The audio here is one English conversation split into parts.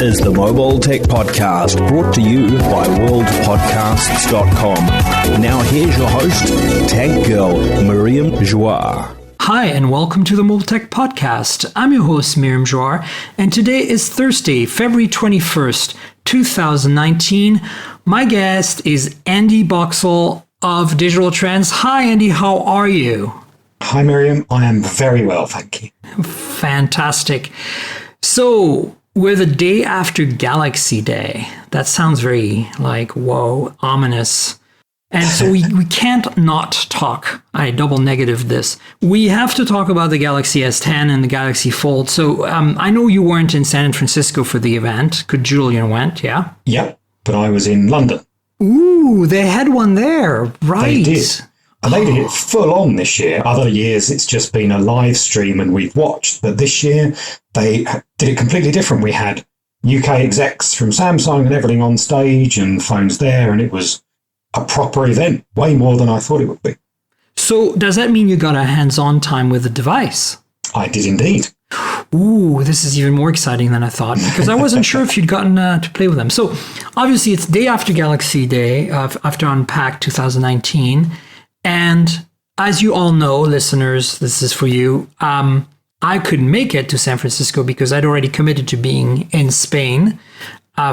is the Mobile Tech Podcast, brought to you by worldpodcasts.com. Now here's your host, Tech Girl, Miriam Joire. Hi, and welcome to the Mobile Tech Podcast. I'm your host, Miriam Joire, and today is Thursday, February 21st, 2019. My guest is Andy Boxall of Digital Trends. Hi, Andy, how are you? Hi, Miriam. I am very well, thank you. Fantastic. So, we're the day after Galaxy Day. That sounds very whoa, ominous. And so we can't not talk. I double negative this. We have to talk about the Galaxy S10 and the Galaxy Fold. So I know you weren't in San Francisco for the event. Julian went, yeah? Yep, but I was in London. Ooh, they had one there. Right. They did. And they did it full on this year. Other years, it's just been a live stream and we've watched. But this year, they did it completely different. We had UK execs from Samsung and everything on stage and phones there. And it was a proper event, way more than I thought it would be. So does that mean you got a hands-on time with the device? I did indeed. Ooh, this is even more exciting than I thought, because I wasn't sure if you'd gotten to play with them. So obviously it's day after Galaxy Day, after Unpacked 2019. And as you all know, listeners, this is for you. I couldn't make it to San Francisco because I'd already committed to being in Spain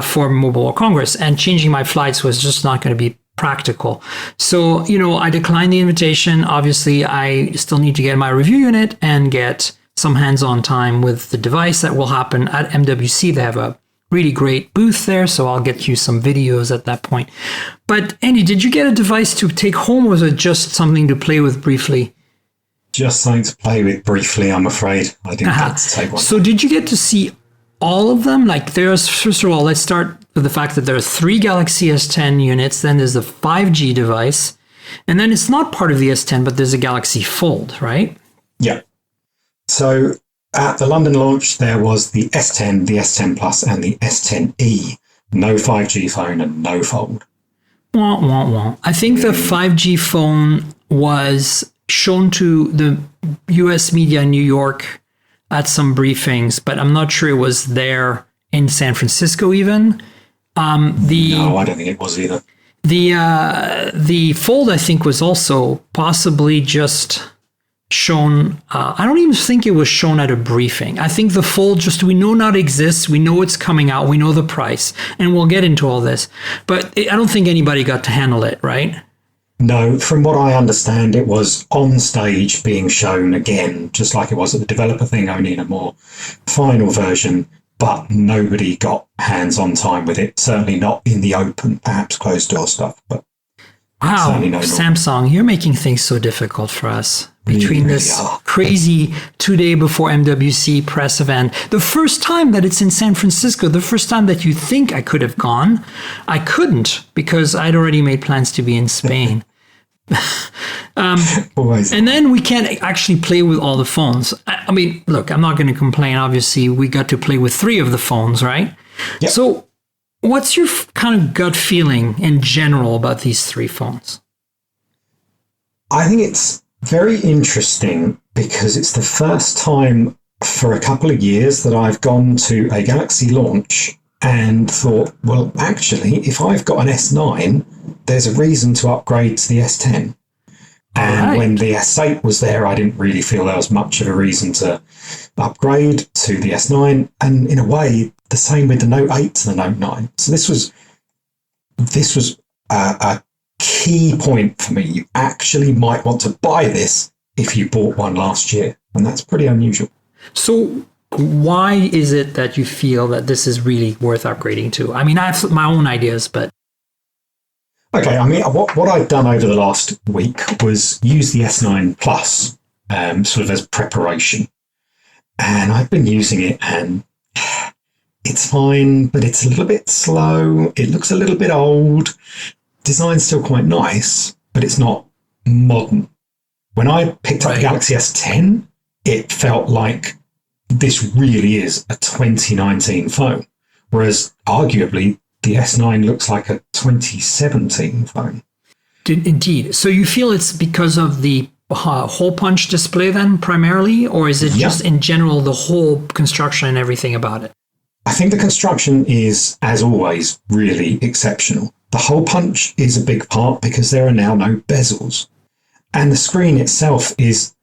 for Mobile World Congress, and changing my flights was just not going to be practical. So, I declined the invitation. Obviously, I still need to get my review unit and get some hands-on time with the device. That will happen at MWC. They have a really great booth there, so I'll get you some videos at that point. But Andy, did you get a device to take home, or was it just something to play with briefly? Just something to play with briefly, I'm afraid. I didn't get to take one. So did you get to see all of them? First of all, let's start with the fact that there are 3 Galaxy S10 units, then there's the 5G device, and then it's not part of the S10, but there's a Galaxy Fold, right? Yeah. So at the London launch, there was the S10, the S10 Plus, and the S10e. No 5G phone and no Fold. Wah, wah, wah. I think the 5G phone was shown to the US media in New York at some briefings, but I'm not sure it was there in San Francisco even. No, I don't think it was either. The Fold, I think, was also possibly just shown. I don't even think it was shown at a briefing. I think the Fold we know now it exists. We know it's coming out. We know the price, and we'll get into all this. But I don't think anybody got to handle it, right? No, from what I understand, it was on stage being shown again, just like it was at the developer thing, only in a more final version. But nobody got hands-on time with it. Certainly not in the open, perhaps closed-door stuff. But wow, Samsung, you're making things so difficult for us. Between this crazy 2 day before MWC press event, the first time that it's in San Francisco, the first time that you think I could have gone, I couldn't because I'd already made plans to be in Spain. And then we can't actually play with all the phones. I mean, look, I'm not going to complain. Obviously, we got to play with 3 of the phones, right? Yep. So what's your kind of gut feeling in general about these 3 phones? I think it's very interesting because it's the first time for a couple of years that I've gone to a Galaxy launch and thought, well, actually, if I've got an S9, there's a reason to upgrade to the S10. And when the S8 was there, I didn't really feel there was much of a reason to upgrade to the S9. And in a way, the same with the Note 8 to the Note 9. So this was a key point for me. You actually might want to buy this if you bought one last year. And that's pretty unusual. So why is it that you feel that this is really worth upgrading to? I mean, I have my own ideas, but... Okay, I mean, what I've done over the last week was use the S9 Plus sort of as preparation. And I've been using it and it's fine, but it's a little bit slow. It looks a little bit old. Design's still quite nice, but it's not modern. When I picked up the Galaxy S10, it felt like this really is a 2019 phone, whereas arguably the S9 looks like a 2017 phone. Indeed. So you feel it's because of the hole punch display then primarily, or is it just in general the whole construction and everything about it? I think the construction is, as always, really exceptional. The hole punch is a big part because there are now no bezels. And the screen itself is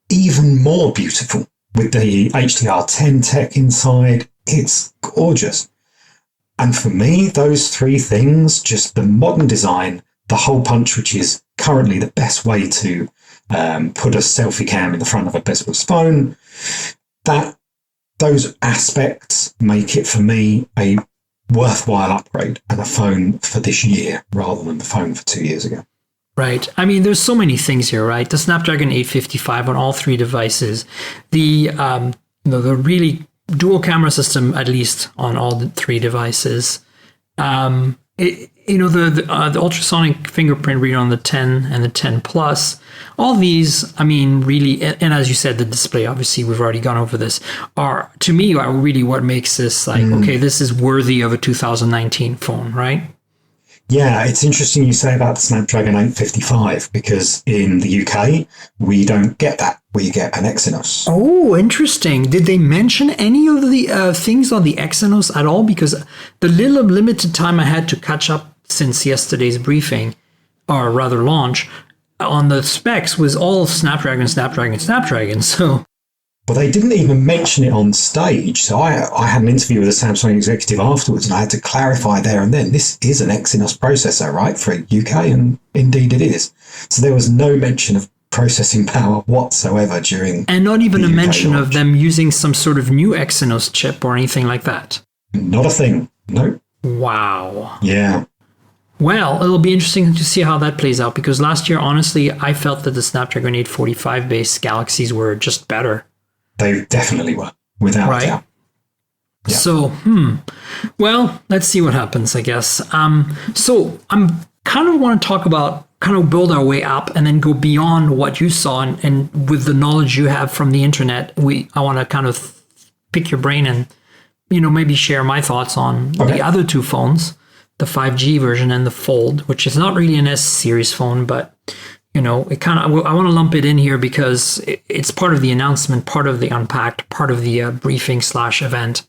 even more beautiful with the HDR10 tech inside. It's gorgeous. And for me, those three things, just the modern design, the hole punch, which is currently the best way to put a selfie cam in the front of a bezel-less phone, those aspects make it, for me, a worthwhile upgrade and a phone for this year rather than the phone for 2 years ago. Right. I mean, there's so many things here, right? The Snapdragon 855 on all three devices, the really dual camera system, at least on all the three devices. The ultrasonic fingerprint reader on the 10 and the 10 Plus, all these, I mean, really, and as you said, the display, obviously, we've already gone over this, are really what makes this like, okay, this is worthy of a 2019 phone, right? Yeah, it's interesting you say about the Snapdragon 855 because in the UK, we don't get that. We get an Exynos. Oh, interesting. Did they mention any of the things on the Exynos at all? Because the little limited time I had to catch up since yesterday's briefing, or rather launch, on the specs was all Snapdragon. So, well, they didn't even mention it on stage. So I had an interview with a Samsung executive afterwards, and I had to clarify there and then, this is an Exynos processor, right, for UK, and indeed it is. So there was no mention of processing power whatsoever during and not even a mention launch. of them using some sort of new Exynos chip or anything like that. Not a thing. No. Wow. Yeah. Well, it'll be interesting to see how that plays out, because last year, honestly, I felt that the Snapdragon 845 based Galaxies were just better. They definitely were, without a doubt. Yeah. So, well, let's see what happens, I guess. So I'm kind of want to talk about, kind of build our way up and then go beyond what you saw. And with the knowledge you have from the internet, I want to kind of pick your brain and, maybe share my thoughts on the other two phones, the 5G version and the Fold, which is not really an S series phone, but it kind of, I want to lump it in here because it's part of the announcement, part of the Unpacked, part of the briefing / event.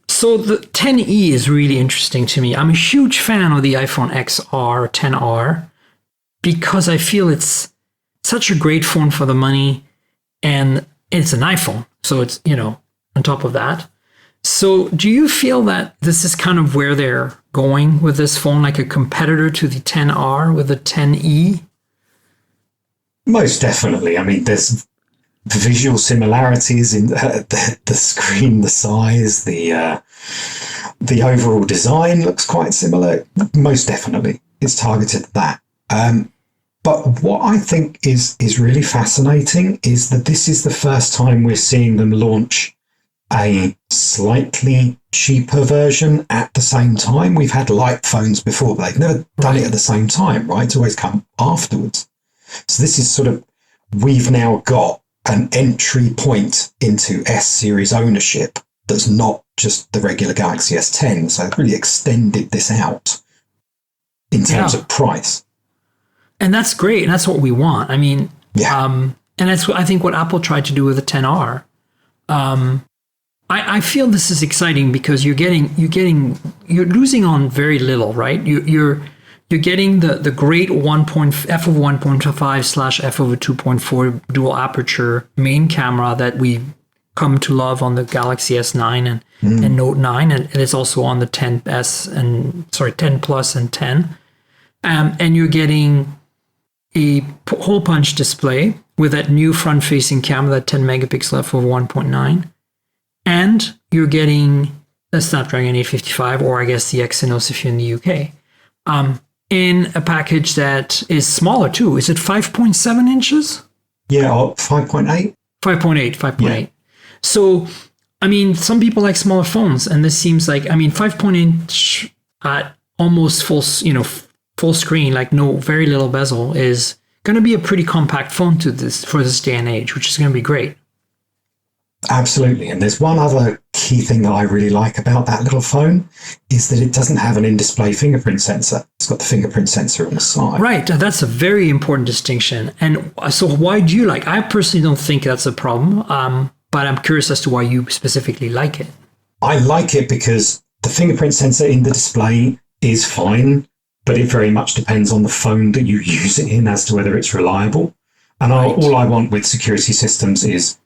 So the 10e is really interesting to me. I'm a huge fan of the iPhone XR, 10R, because I feel it's such a great phone for the money, and it's an iPhone. So it's, on top of that. So do you feel that this is kind of where they're going with this phone, like a competitor to the 10R with the 10e? Most definitely. I mean, there's visual similarities in the screen, the size, the overall design looks quite similar. Most definitely, it's targeted at that. But what I think is really fascinating is that this is the first time we're seeing them launch a slightly cheaper version at the same time. We've had light phones before, but they've never done it at the same time, right? It's always come afterwards. So this is sort of, we've now got an entry point into S series ownership that's not just the regular Galaxy S10. So they've really extended this out in terms of price. And that's great. And that's what we want. I mean, and that's what I think what Apple tried to do with the 10R. I feel this is exciting because you're losing on very little, right? You're getting the great f of 1.5 / f of 2.4 dual aperture main camera that we come to love on the Galaxy S9 and Note 9, and it's also on the 10 Plus and 10. And you're getting a hole punch display with that new front-facing camera, that 10 megapixel f of 1.9. And you're getting the Snapdragon 855, or I guess the Exynos if you're in the UK, in a package that is smaller too. Is it 5.7 inches? Yeah, 5.8. 5.8. Yeah. So, I mean, some people like smaller phones, and this seems like, 5.8 at almost full screen, like very little bezel, is going to be a pretty compact phone for this day and age, which is going to be great. Absolutely. And there's one other key thing that I really like about that little phone is that it doesn't have an in-display fingerprint sensor. It's got the fingerprint sensor on the side. Right. That's a very important distinction. And so why do you I personally don't think that's a problem, but I'm curious as to why you specifically like it. I like it because the fingerprint sensor in the display is fine, but it very much depends on the phone that you use it in as to whether it's reliable. And all I want with security systems is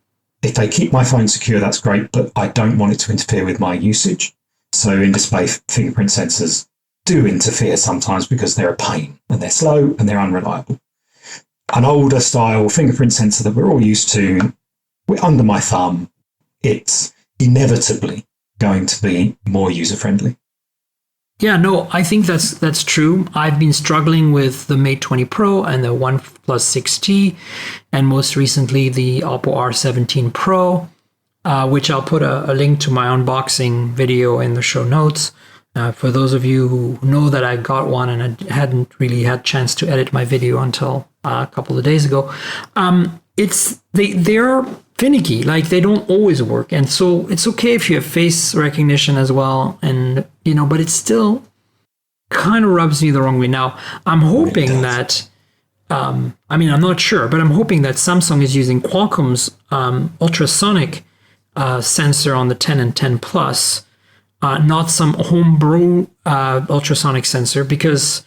if they keep my phone secure, that's great, but I don't want it to interfere with my usage. So in-display fingerprint sensors do interfere sometimes because they're a pain and they're slow and they're unreliable. An older style fingerprint sensor that we're all used to, under my thumb, it's inevitably going to be more user-friendly. Yeah, no, I think that's true. I've been struggling with the Mate 20 Pro and the OnePlus 6T, and most recently the Oppo R17 Pro, which I'll put a link to my unboxing video in the show notes. For those of you who know that I got one and I hadn't really had a chance to edit my video until a couple of days ago, they're finicky, like they don't always work, and so it's okay if you have face recognition as well, and but it still kind of rubs me the wrong way. Now I'm hoping that I'm not sure, but I'm hoping that Samsung is using Qualcomm's ultrasonic sensor on the 10 and 10 Plus, not some homebrew ultrasonic sensor, because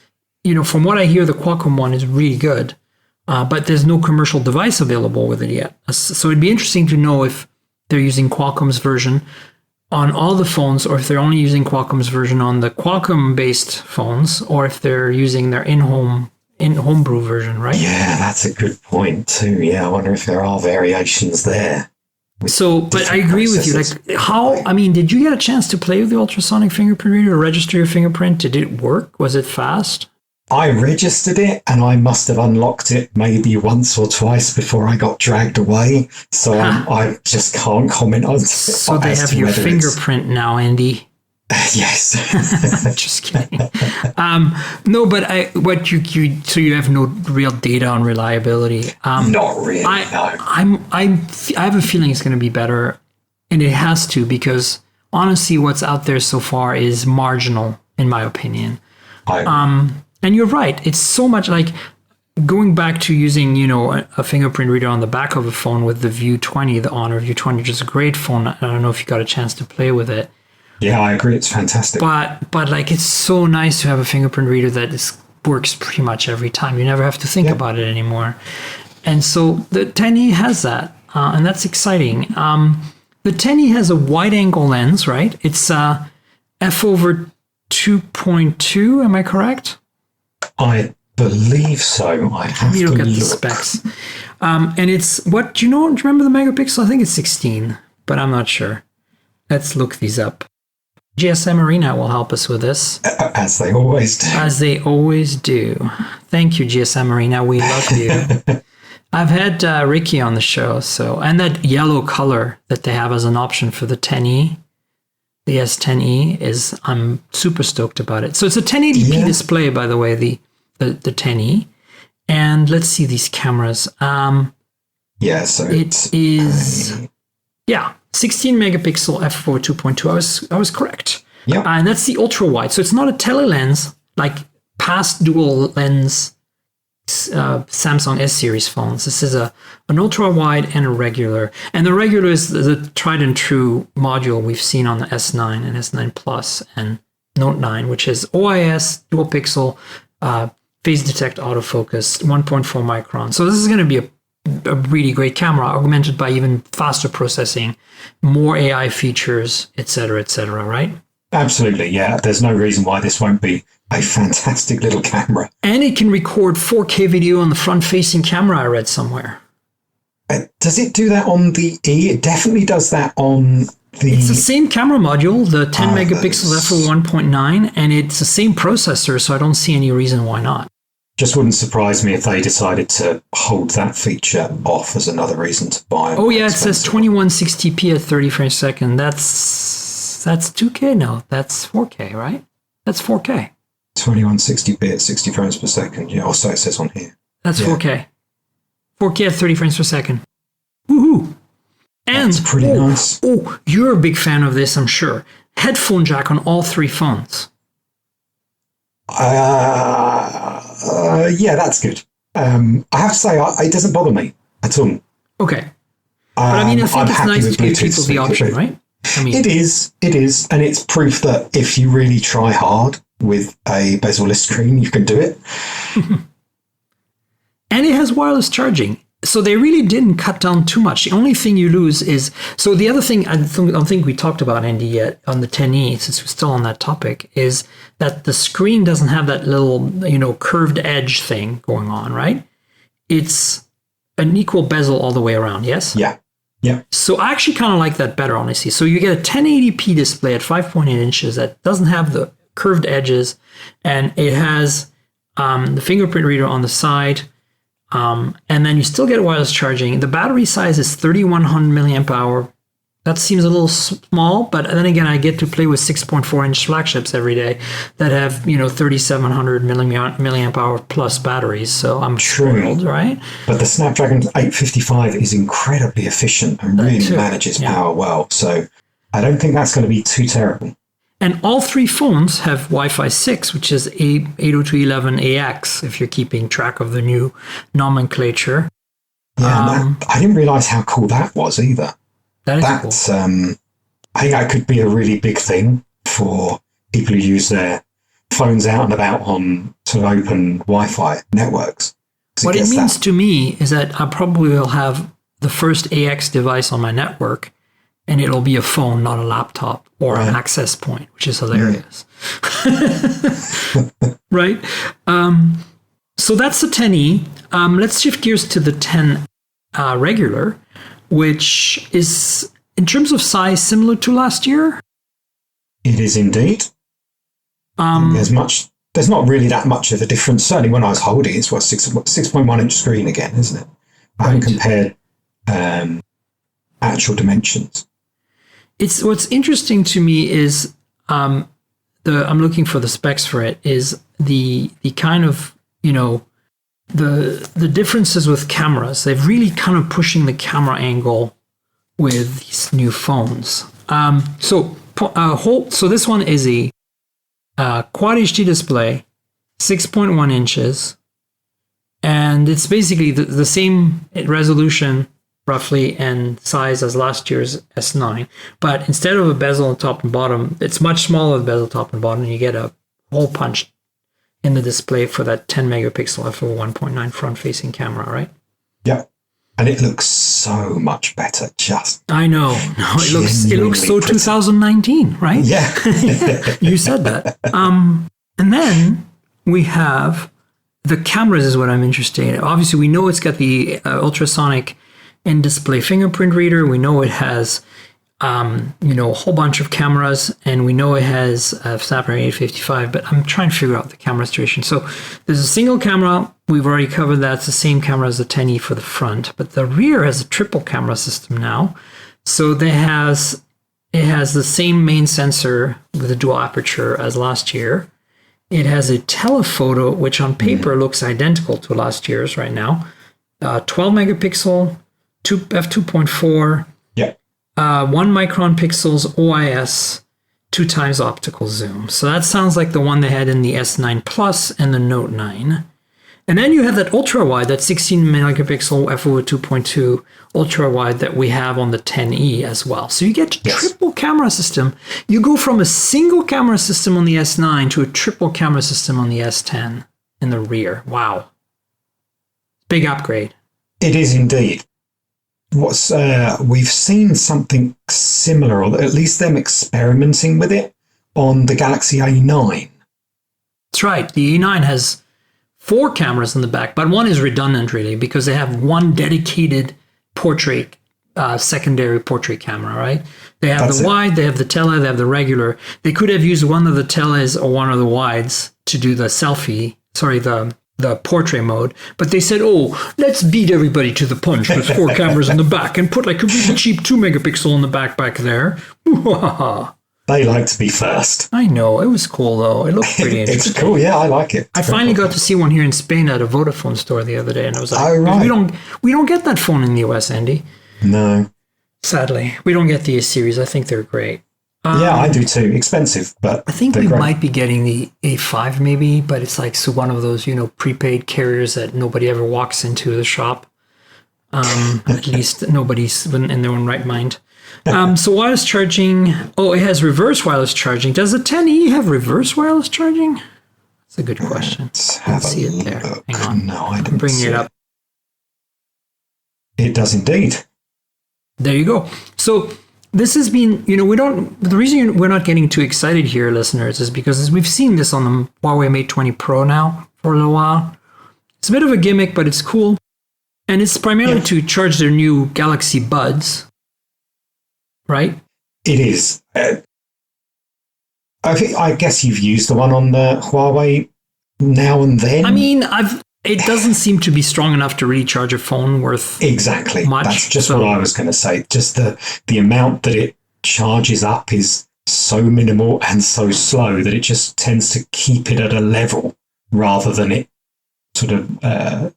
from what I hear, the Qualcomm one is really good. But there's no commercial device available with it yet. So it'd be interesting to know if they're using Qualcomm's version on all the phones, or if they're only using Qualcomm's version on the Qualcomm-based phones, or if they're using their homebrew version, right? Yeah, that's a good point too. Yeah, I wonder if there are variations there. So, but I agree with you. Like, did you get a chance to play with the ultrasonic fingerprint reader or register your fingerprint? Did it work? Was it fast? I registered it and I must have unlocked it maybe once or twice before I got dragged away. So I just can't comment on it. So they have your fingerprint now, Andy. Yes. Just kidding. No, but so you have no real data on reliability. Not really, no. I have a feeling it's going to be better, and it has to, because honestly, what's out there so far is marginal, in my opinion. And you're right. It's so much like going back to using, a fingerprint reader on the back of a phone with the View 20, the Honor View 20, which is a great phone. I don't know if you got a chance to play with it. Yeah, I agree. It's fantastic. But like, it's so nice to have a fingerprint reader that works pretty much every time. You never have to think about it anymore. And so the 10e has that, and that's exciting. The 10e has a wide-angle lens, right? It's f over 2.2. Am I correct? I believe so. I have to look at the specs. And it's do you remember the megapixel? I think it's 16, but I'm not sure. Let's look these up. GSM Arena will help us with this. As they always do. As they always do. Thank you, GSM Arena. We love you. I've had Ricky on the show, and that yellow color that they have as an option for the 10e, the S10e, I'm super stoked about it. So it's a 1080p display, by the way, the 10e. And let's see these cameras. So it is 16 megapixel f4 2.2. I was correct. Yeah. And that's the ultra wide. So it's not a tele-lens like past dual lens Samsung S series phones. This is an ultra wide and a regular. And the regular is the tried and true module we've seen on the S9 and S9 Plus and Note 9, which is OIS, dual pixel, phase detect autofocus, 1.4 micron. So this is going to be a really great camera, augmented by even faster processing, more AI features, et cetera, right? Absolutely, yeah. There's no reason why this won't be a fantastic little camera. And it can record 4K video on the front-facing camera, I read somewhere. Does it do that on the E? It definitely does that on the... It's the same camera module, the 10 megapixel f1.9, and it's the same processor, so I don't see any reason why not. Just wouldn't surprise me if they decided to hold that feature off as another reason to buy. Oh yeah, it says 2160p at 30 frames per second. That's 2K? No, that's 4K, right? That's 4K. 2160p at 60 frames per second. Yeah, also it says on here. That's 4K. 4K at 30 frames per second. Woohoo! And that's pretty nice. Oh, you're a big fan of this, I'm sure. Headphone jack on all three phones. Yeah, that's good. I have to say, it doesn't bother me at all. Okay. But I think it's nice to give people the option, right? I mean, it is, and it's proof that if you really try hard with a bezel-less screen, you can do it. And it has wireless charging. So they really didn't cut down too much. The only thing you lose is, so the other thing I don't think we talked about, Andy, yet on the 10E, since we're still on that topic, is that the screen doesn't have that little, curved edge thing going on, right? It's an equal bezel all the way around, yes? Yeah. Yeah. So I actually kind of like that better, honestly. So you get a 1080p display at 5.8 inches that doesn't have the curved edges, and it has the fingerprint reader on the side. And then you still get wireless charging. The battery size is 3,100 milliamp hour. That seems a little small, but then again, I get to play with 6.4 inch flagships every day that have, 3,700 milliamp hour plus batteries. So I'm thrilled, right? But the Snapdragon 855 is incredibly efficient and really manages power well. So I don't think that's going to be too terrible. And all three phones have Wi-Fi 6, which is 802.11ax, if you're keeping track of the new nomenclature. Yeah, I didn't realize how cool that was either. That's cool. I think that could be a really big thing for people who use their phones out and about on sort of open Wi-Fi networks. What it means to me is that I probably will have the first AX device on my network, and it'll be a phone, not a laptop or an access point, which is hilarious. Right? So that's the 10E. Let's shift gears to the 10 regular, which is, in terms of size, similar to last year. It is indeed. There's not really that much of a difference. Certainly when I was holding it, it's 6.1 inch screen again, isn't it? I haven't compared actual dimensions. It's what's interesting to me is I'm looking for the specs for it, is the kind of, the differences with cameras. They've really kind of pushing the camera angle with these new phones. So this one is a Quad HD display, 6.1 inches, and it's basically the same resolution roughly and size as last year's S9, but instead of a bezel on top and bottom, it's much smaller bezel top and bottom, and you get a hole punch in the display for that 10 megapixel f/1.9 front-facing camera, right? Yeah, and it looks so much better. I know. No, it looks so pretty. 2019, right? Yeah, you said that. And then we have the cameras is what I'm interested in. Obviously, we know it's got the ultrasonic in-display fingerprint reader. We know it has, a whole bunch of cameras, and we know it has Snapdragon 855, but I'm trying to figure out the camera situation. So there's a single camera. We've already covered that. It's the same camera as the 10E for the front, but the rear has a triple camera system now. So it has the same main sensor with a dual aperture as last year. It has a telephoto, which on paper looks identical to last year's right now. 12 megapixel, f2.4, 1 micron pixels OIS, 2 times optical zoom. So that sounds like the one they had in the S9 Plus and the Note 9. And then you have that ultra wide, that 16 megapixel f/2.2 ultra wide that we have on the 10E as well. So you get a triple camera system. You go from a single camera system on the S9 to a triple camera system on the S10 in the rear. Wow. Big upgrade. It is indeed. We've seen something similar, or at least them experimenting with it on the Galaxy A9. That's right. The A9 has 4 cameras in the back, but one is redundant really because they have one dedicated portrait, secondary portrait camera, right? They have the wide, they have the tele, they have the regular. They could have used one of the teles or one of the wides to do the the portrait mode, but they said, let's beat everybody to the punch with 4 cameras in the back and put like a really cheap 2 megapixel in the back there. They like to be first. I know. It was cool, though. It looked pretty interesting. It's cool. Yeah, I like it. I finally got to see one here in Spain at a Vodafone store the other day, and I was like, right. we don't get that phone in the US, Andy. No. Sadly. We don't get the A series. I think they're great. Yeah, I do too. Expensive, but I think we might be getting the A5 maybe, but it's like one of those, prepaid carriers that nobody ever walks into the shop. At least nobody's in their own right mind. So wireless charging. Oh, it has reverse wireless charging. Does the 10e have reverse wireless charging? That's a good question. Let's see it there. Hang on. No, I didn't bring it up. It does indeed. There you go. So this has been, the reason we're not getting too excited here, listeners, is because we've seen this on the Huawei Mate 20 Pro now for a little while. It's a bit of a gimmick, but it's cool. And it's primarily to charge their new Galaxy Buds, right? It is. I guess you've used the one on the Huawei now and then. I mean, it doesn't seem to be strong enough to really charge a phone worth exactly much. That's just what I was going to say. Just the amount that it charges up is so minimal and so slow that it just tends to keep it at a level rather than it sort of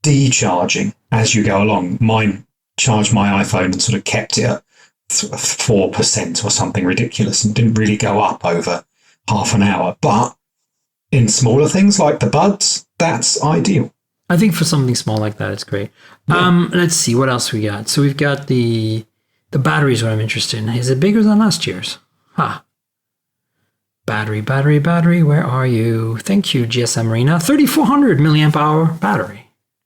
decharging as you go along. Mine charged my iPhone and sort of kept it at 4% or something ridiculous and didn't really go up over half an hour. But in smaller things like the buds, that's ideal. I think for something small like that, it's great. Yeah. Let's see what else we got. So we've got the batteries. What I'm interested in, is it bigger than last year's? Battery. Where are you? Thank you, GSM Arena. 3,400 milliamp hour battery.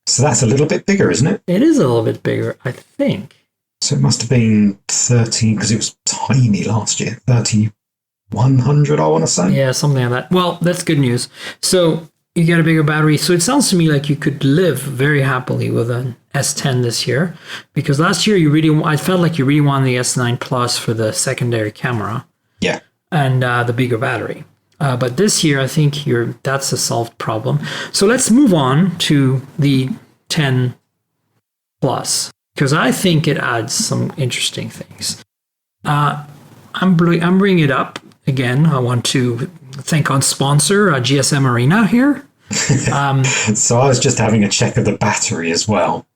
So that's a little bit bigger, isn't it? It is a little bit bigger, I think. So it must have been 30, because it was tiny last year. 3,100, I want to say. Yeah, something like that. Well, that's good news. So you get a bigger battery. So it sounds to me like you could live very happily with an S10 this year, because last year I felt like you really wanted the S9 Plus for the secondary camera. Yeah. And the bigger battery. But this year, I think that's a solved problem. So let's move on to the 10 Plus, because I think it adds some interesting things. I'm bringing it up again. I want to thank our sponsor, GSM Arena here. So I was just having a check of the battery as well.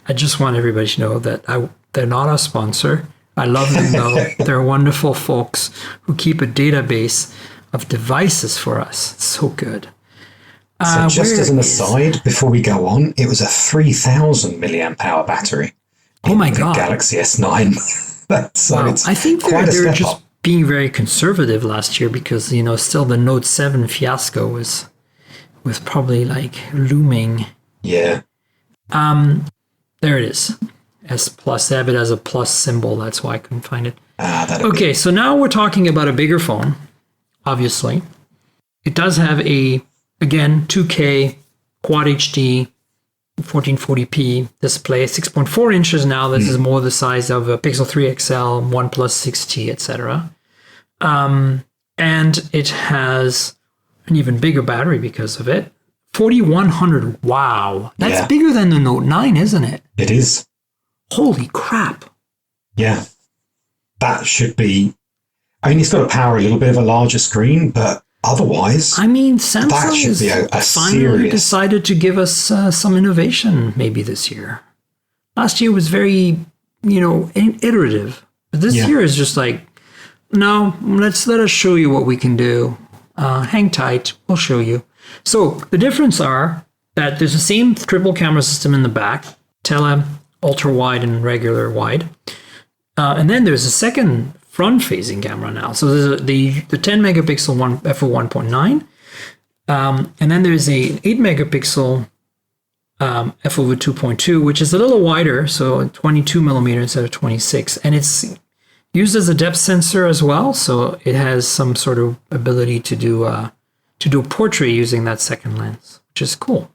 I just want everybody to know that they're not our sponsor. I love them though. They're wonderful folks who keep a database of devices for us. It's so good. So just as an aside, before we go on, it was a 3,000 milliamp hour battery. Oh my God. Galaxy S9. So wow. it's I think they're just being very conservative last year because, still the Note 7 fiasco was probably like looming. Yeah. There it is. S Plus. They have it as a plus symbol. That's why I couldn't find it. Okay, so now we're talking about a bigger phone, obviously. It does have again, 2K Quad HD 1440p display, 6.4 inches now. This is more the size of a Pixel 3 XL, OnePlus 6T, etc. And it has an even bigger battery because of it. 4,100. Wow. That's bigger than the Note 9, isn't it? It is. Holy crap. Yeah. That should be... I mean, it's got to power a little bit of a larger screen, but otherwise... I mean, Samsung has finally decided to give us some innovation maybe this year. Last year was very, iterative. But this year is just like, no, let us show you what we can do. Hang tight, we'll show you. So the difference are that there's the same triple camera system in the back, tele, ultra wide and regular wide. And then there's a second front-facing camera now. So there's the 10 megapixel f/1.9, and then there's a 8 megapixel f/2.2, which is a little wider, so 22 millimeter instead of 26, and it's used as a depth sensor as well. So it has some sort of ability to do a portrait using that second lens, which is cool.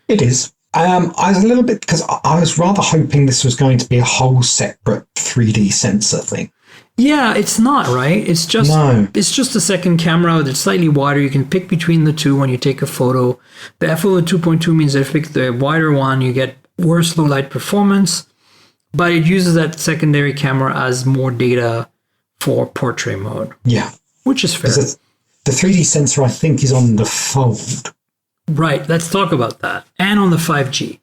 It is. I was a little bit, because I was rather hoping this was going to be a whole separate 3D sensor thing. Yeah, it's not, right? It's just a second camera that's slightly wider. You can pick between the two when you take a photo. The f/2.2 means that if you pick the wider one, you get worse low light performance, but it uses that secondary camera as more data for portrait mode. Yeah. Which is fair. The 3D sensor, I think, is on the Fold. Right, let's talk about that. And on the 5G.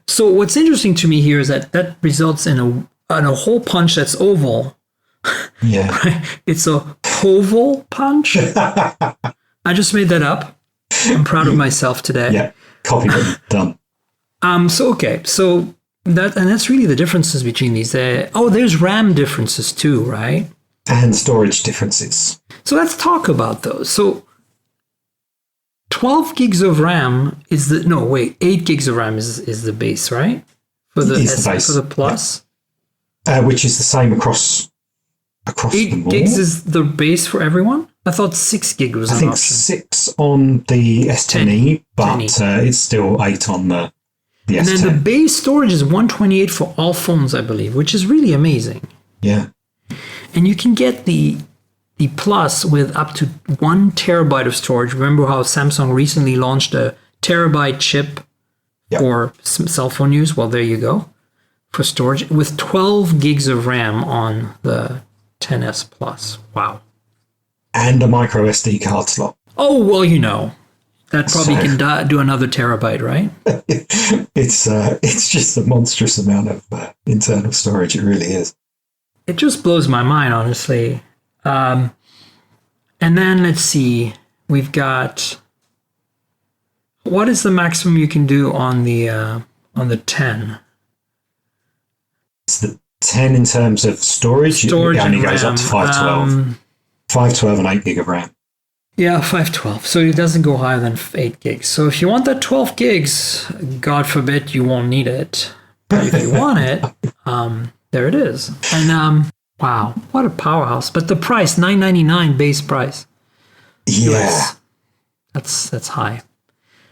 So what's interesting to me here is that results in a hole punch that's oval. Yeah. Right? It's a oval punch. I just made that up. I'm proud of myself today. Yeah, copy done. So that's really the differences between these. There's RAM differences too, right? And storage differences. So let's talk about those. So 12 gigs of RAM 8 gigs of RAM is the base, right? For the for the Plus. Yeah. Which is the same across 8 gigs is the base for everyone? I thought 6 gig was an option. I think 6 on the S10e, but it's still 8 on the S10. And then the base storage is 128 for all phones, I believe, which is really amazing. Yeah. And you can get the Plus with up to 1 terabyte of storage. Remember how Samsung recently launched a terabyte chip for cell phone use? Well, there you go. For storage with 12 gigs of RAM on the XS Plus. Wow. And a micro SD card slot. Oh, well, that probably can do another terabyte, right? It's just a monstrous amount of internal storage. It really is. It just blows my mind, honestly. And then let's see. We've got, what is the maximum you can do on the 10? It's the 10 in terms of storage. It only goes up to 512. 512 and 8 gig of RAM. Yeah, 512. So it doesn't go higher than 8 gigs. So if you want that 12 gigs, God forbid you won't need it. But if you want it, there it is. And wow, what a powerhouse. But the price, $999 base price. Yeah. US, that's high.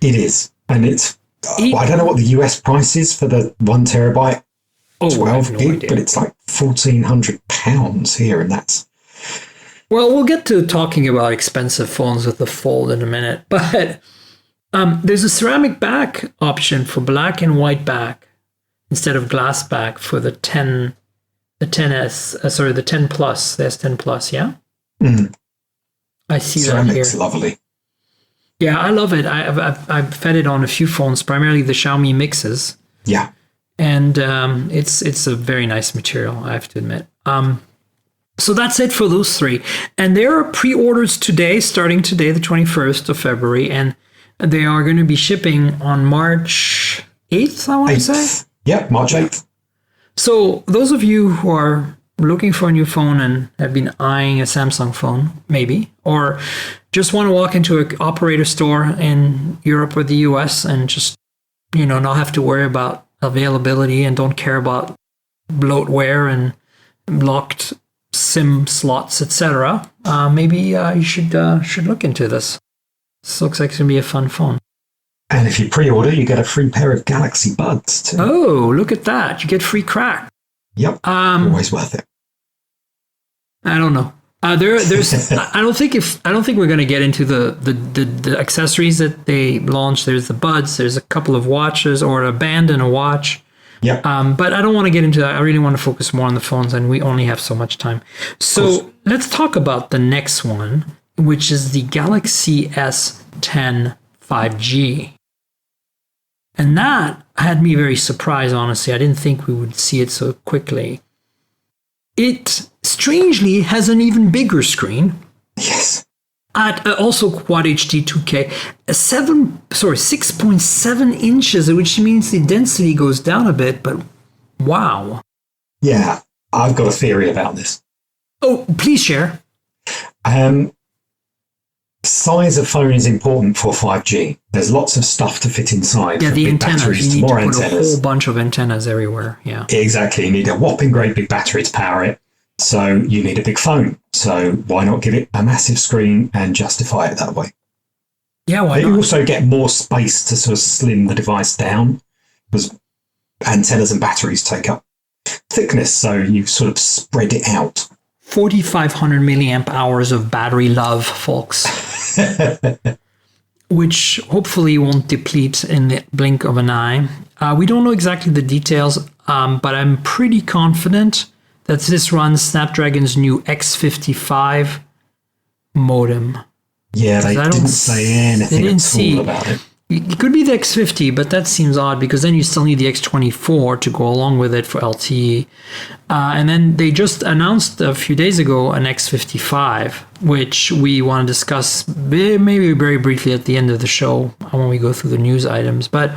It is. And it's, I don't know what the US price is for the 1 terabyte 12 gig, but it's like £1,400 here, and that's... Well, we'll get to talking about expensive phones with the Fold in a minute, but there's a ceramic back option for black and white back instead of glass back for the 10 Plus, the S10 Plus, yeah? Mm. I see Ceramic's that here. Ceramic's lovely. Yeah, I love it. I've fed it on a few phones, primarily the Xiaomi Mixes. Yeah. And it's a very nice material, I have to admit. So that's it for those 3. And there are pre-orders today, starting today, the 21st of February, and they are going to be shipping on March 8th, I want to say. Yeah, March 8th. So those of you who are looking for a new phone and have been eyeing a Samsung phone, maybe, or just want to walk into an operator store in Europe or the US and just, not have to worry about availability and don't care about bloatware and blocked SIM slots, etc. Maybe you should look into this. This looks like it's going to be a fun phone. And if you pre-order, you get a free pair of Galaxy Buds too. Oh, look at that. You get free crack. Yep. Always worth it. I don't know. There's I don't think we're going to get into the accessories that they launched. There's the Buds, there's a couple of watches, or a band and a watch. Yeah. But I don't want to get into that. I really want to focus more on the phones, and we only have so much time. So let's talk about the next one, which is the Galaxy S10 5G. And that had me very surprised, honestly. I didn't think we would see it so quickly. It strangely has an even bigger screen. Yes. At also Quad HD 2K, 6.7 inches, which means the density goes down a bit, but wow. Yeah, I've got a theory about this. Oh, please share. Size of phone is important for 5G. There's lots of stuff to fit inside. Yeah, the antennas. Batteries, you need to put antennas. A whole bunch of antennas everywhere. Yeah. Exactly. You need a whopping great big battery to power it. So you need a big phone. So why not give it a massive screen and justify it that way? Yeah, why not? You also get more space to sort of slim the device down because antennas and batteries take up thickness. So you sort of spread it out. 4,500 milliamp hours of battery love, folks. Which hopefully won't deplete in the blink of an eye. We don't know exactly the details, but I'm pretty confident that this runs Snapdragon's new X55 modem. Yeah, they didn't say anything at all about it. It could be the X50, but that seems odd because then you still need the X24 to go along with it for LTE. And then they just announced a few days ago an X55, which we want to discuss maybe very briefly at the end of the show when we go through the news items. But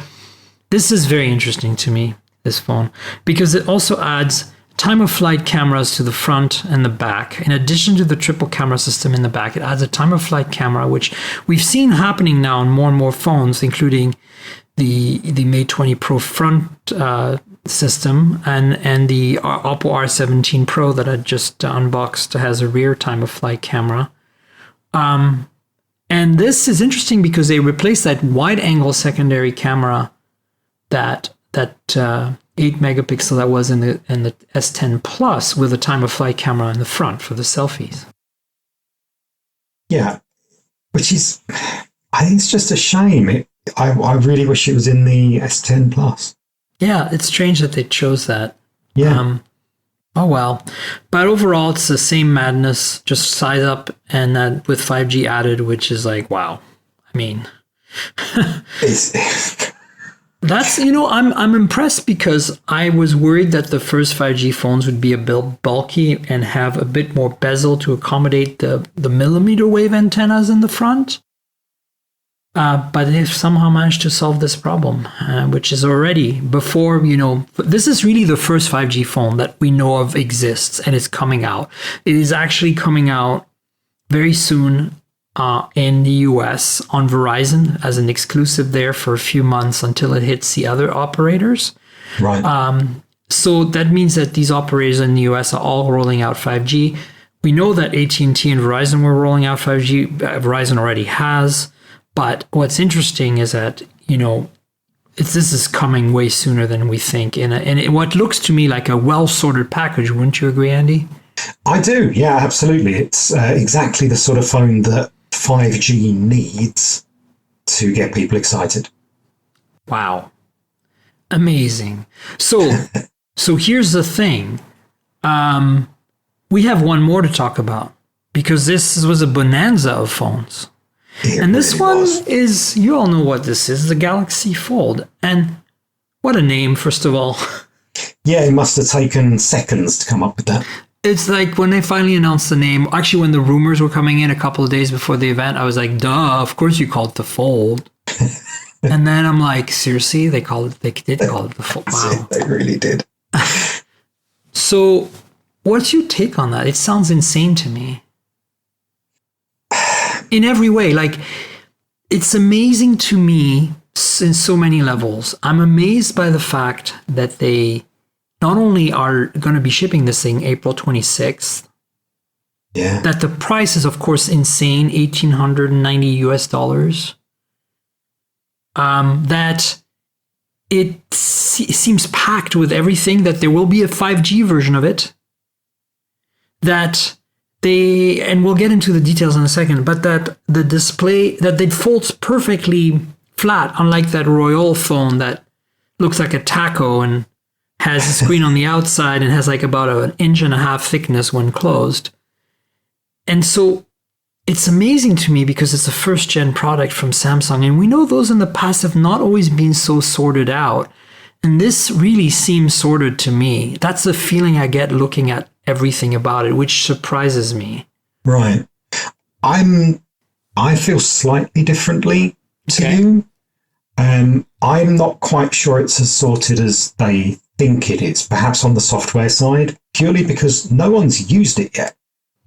This is very interesting to me, this phone, because it also adds time-of-flight cameras to the front and the back. In addition to the triple camera system in the back, it adds a time-of-flight camera, which we've seen happening now on more and more phones, including the Mate 20 Pro front system and the Oppo R17 Pro that I just unboxed has a rear time-of-flight camera. And this is interesting because they replaced that wide-angle secondary camera that 8 megapixel that was in the S10 Plus with a time-of-flight camera in the front for the selfies. Yeah, which is, I think it's just a shame. I really wish it was in the S10 Plus. Yeah, it's strange that they chose that. Yeah. Oh well. But overall, it's the same madness, just size up and that with 5G added, which is like, wow. I mean... That's, I'm impressed because I was worried that the first 5G phones would be a bit bulky and have a bit more bezel to accommodate the millimeter wave antennas in the front. But they've somehow managed to solve this problem, which is already before, this is really the first 5G phone that we know of exists and is coming out. It is actually coming out very soon in the US on Verizon as an exclusive there for a few months until it hits the other operators. Right. So that means that these operators in the US are all rolling out 5G. We know that AT&T and Verizon were rolling out 5G. Verizon already has. But what's interesting is that, this is coming way sooner than we think. And what looks to me like a well-sorted package. Wouldn't you agree, Andy? I do. Yeah, absolutely. It's exactly the sort of phone that 5G needs to get people excited. Wow. Amazing. So here's the thing. We have one more to talk about because this was a bonanza of phones. And this one is, you all know what this is, the Galaxy Fold. And what a name, first of all. Yeah, it must have taken seconds to come up with that. It's like when they finally announced the name, actually when the rumors were coming in a couple of days before the event, I was like, duh, of course you called it the Fold. And then I'm like, seriously, they did call it the Fold. Wow. They really did. So what's your take on that? It sounds insane to me. In every way, like, it's amazing to me in so many levels. I'm amazed by the fact that they not only are going to be shipping this thing April 26th, that the price is, of course, insane, $1,890 US. That it seems packed with everything, that there will be a 5G version of it, that and we'll get into the details in a second, but that the display, that it folds perfectly flat, unlike that Royole phone that looks like a taco and has a screen on the outside and has like about an inch and a half thickness when closed. And so it's amazing to me because it's a first gen product from Samsung. And we know those in the past have not always been so sorted out. And this really seems sorted to me. That's the feeling I get looking at everything about it, which surprises me. Right. I feel slightly differently to you. I'm not quite sure it's as sorted as they think it is, perhaps on the software side, purely because no one's used it yet.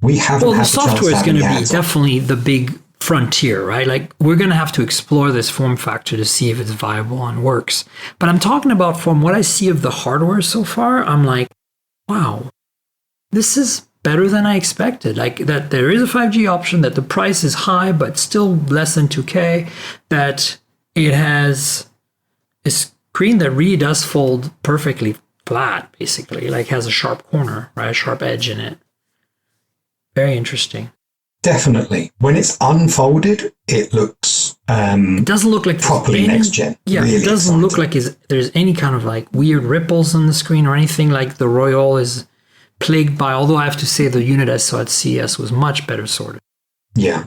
We haven't had the software is going to be definitely the big frontier, right? Like, we're going to have to explore this form factor to see if it's viable and works. But I'm talking about from what I see of the hardware so far, I'm like, wow, this is better than I expected. Like, that there is a 5G option, that the price is high, but still less than 2K, that it has a screen that really does fold perfectly flat, basically, like has a sharp corner, right? A sharp edge in it. Very interesting. Definitely. When it's unfolded, it looks it doesn't look like properly next gen. Yeah, really it doesn't look like there's any kind of like weird ripples on the screen or anything like the Royole is plagued by, although I have to say the unit I saw at CES was much better sorted. Yeah.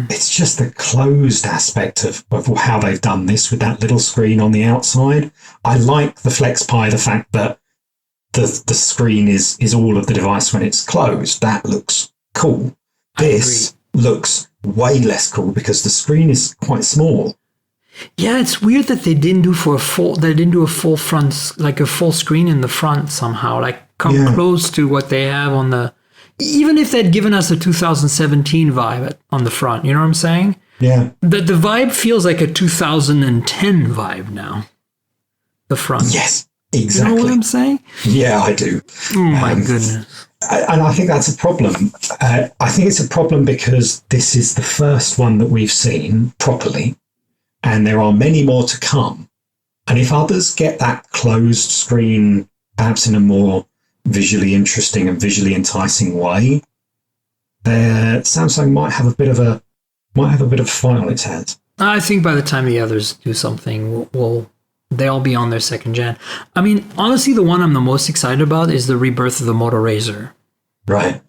It's just the closed aspect of how they've done this with that little screen on the outside. I like the FlexPi, the fact that the screen is all of the device when it's closed. That looks cool. This looks way less cool because the screen is quite small. Yeah, it's weird that they didn't do a full front, like a full screen in the front somehow, like come close to what they have on the, even if they'd given us a 2017 vibe on the front, you know what I'm saying? Yeah. The vibe feels like a 2010 vibe now. The front. Yes, exactly. You know what I'm saying? Yeah, I do. Oh my goodness. And I think that's a problem. I think it's a problem because this is the first one that we've seen properly, and there are many more to come. And if others get that closed screen, perhaps in a more visually interesting and visually enticing way, Samsung might have a bit of a fight on its hands. I think by the time the others do something, they'll be on their second gen. I mean, honestly, the one I'm the most excited about is the rebirth of the Moto Razr. Right.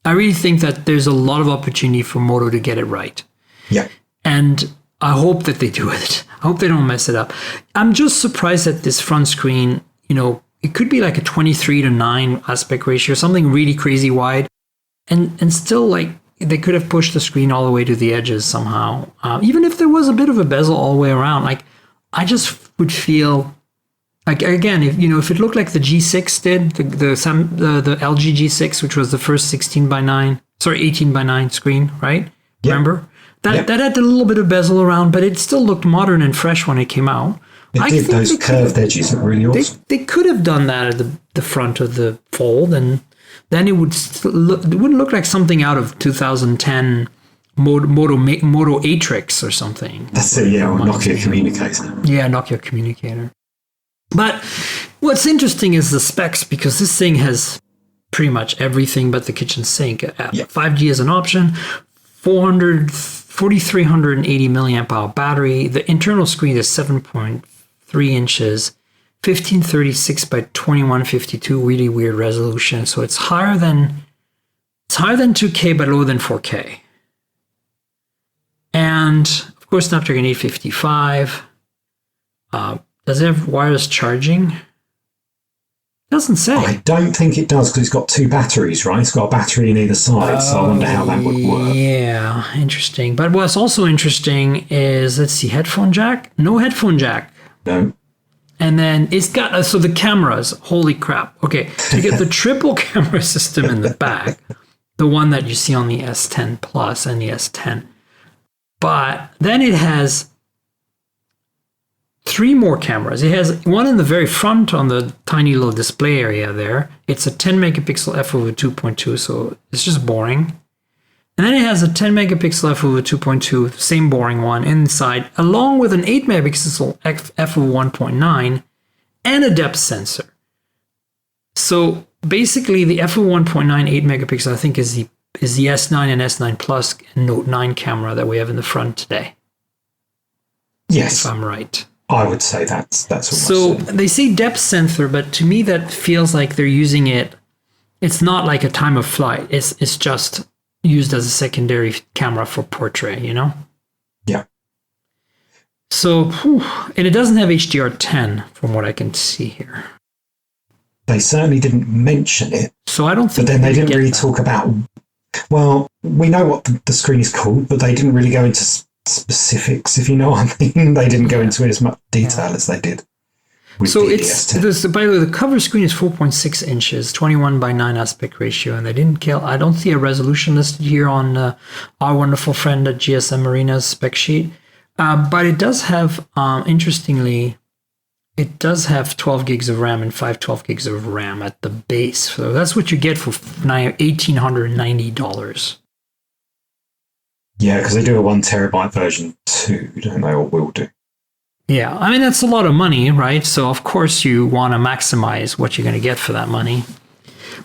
I really think that there's a lot of opportunity for Moto to get it right. Yeah. And I hope that they do it. I hope they don't mess it up. I'm just surprised that this front screen, it could be like a 23:9 aspect ratio, something really crazy wide. And still, like, they could have pushed the screen all the way to the edges somehow. Even if there was a bit of a bezel all the way around, like, I just would feel like, again, if it looked like the G6 did, the LG G6, which was the first 18:9 screen, right? Yep. Remember? That had a little bit of bezel around, but it still looked modern and fresh when it came out. It did. Those curved edges are really awesome. They could have done that at the front of the Fold, and then it wouldn't look like something out of 2010 Moto Atrix or something. That's it, yeah, or Nokia communicator. Yeah, Nokia communicator. But what's interesting is the specs, because this thing has pretty much everything but the kitchen sink. 5G is an option, 4,380 milliamp hour battery. The internal screen is 7.3 inches, 1536 by 2152, really weird resolution. So it's higher than 2K but lower than 4K. And of course, Snapdragon 855. Does it have wireless charging? Doesn't say. I don't think it does, because it's got two batteries, right? It's got a battery in either side, so I wonder how that would work. Yeah, interesting. But what's also interesting is, let's see, headphone jack? No headphone jack. No. And then it's got, so the cameras, holy crap. Okay, so you get the triple camera system in the back, the one that you see on the S10 Plus and the S10. But then it has 3 more cameras. It has one in the very front on the tiny little display area there. It's a 10 megapixel f/2.2, so it's just boring. And then it has a 10 megapixel f/2.2, same boring one inside, along with an 8 megapixel f/1.9 and a depth sensor. So basically the f/1.9 8 megapixel, I think, is the S9 and S9 Plus and Note 9 camera that we have in the front today. Yes. If I'm right. I would say that's almost so. They say depth sensor, but to me that feels like they're using it. It's not like a time of flight. It's just used as a secondary camera for portrait. Yeah. So, and it doesn't have HDR10 from what I can see here. They certainly didn't mention it. So I don't think. But then they didn't really talk about. Well, we know what the screen is called, but they didn't really go into specifics, if you know what I mean. They didn't go into as much detail as they did with so the it's S10. by the way, the cover screen is 4.6 inches, 21:9 aspect ratio, and they didn't kill. I don't see a resolution listed here on our wonderful friend at GSM Marina's spec sheet, but it does have, interestingly, it does have 12 gigs of RAM and 512 gigs of RAM at the base. So that's what you get for $1,890. Yeah, because they do a 1 terabyte version too, don't they, or will do? Yeah, I mean, that's a lot of money, right? So, of course, you want to maximize what you're going to get for that money.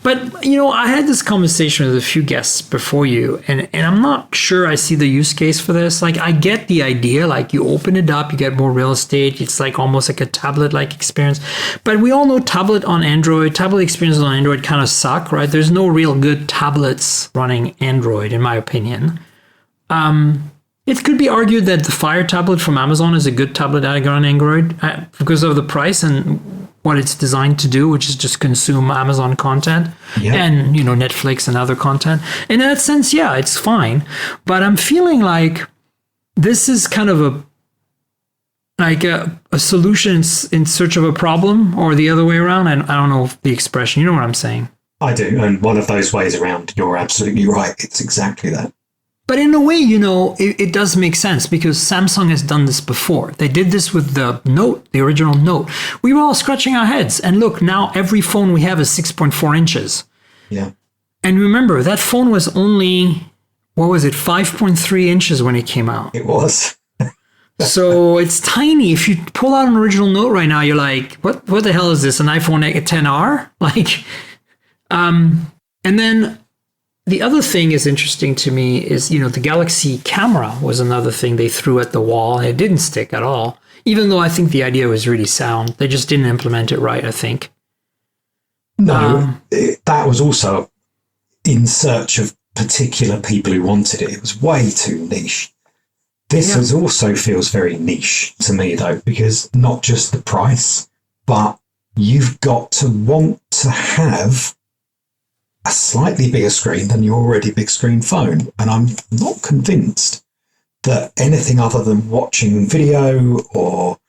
But, I had this conversation with a few guests before you, and I'm not sure I see the use case for this. Like, I get the idea, like, you open it up, you get more real estate. It's like almost like a tablet-like experience. But we all know tablet experiences on Android kind of suck, right? There's no real good tablets running Android, in my opinion. It could be argued that the Fire tablet from Amazon is a good tablet on Android because of the price and what it's designed to do, which is just consume Amazon content and, Netflix and other content. In that sense, yeah, it's fine. But I'm feeling like this is kind of Like a solution in search of a problem, or the other way around. I don't know the expression. You know what I'm saying? I do. And one of those ways around, you're absolutely right. It's exactly that. But in a way, it does make sense because Samsung has done this before. They did this with the Note, the original Note. We were all scratching our heads. And look, now every phone we have is 6.4 inches. Yeah. And remember, that phone was only, 5.3 inches when it came out. It was. So it's tiny. If you pull out an original Note right now, you're like, what the hell is this? An iPhone XR? Like, and then the other thing is interesting to me is, the Galaxy camera was another thing they threw at the wall. And it didn't stick at all, even though I think the idea was really sound. They just didn't implement it right, I think. No, that was also in search of particular people who wanted it. It was way too niche. This also feels very niche to me, though, because not just the price, but you've got to want to have a slightly bigger screen than your already big screen phone. And I'm not convinced that anything other than watching video or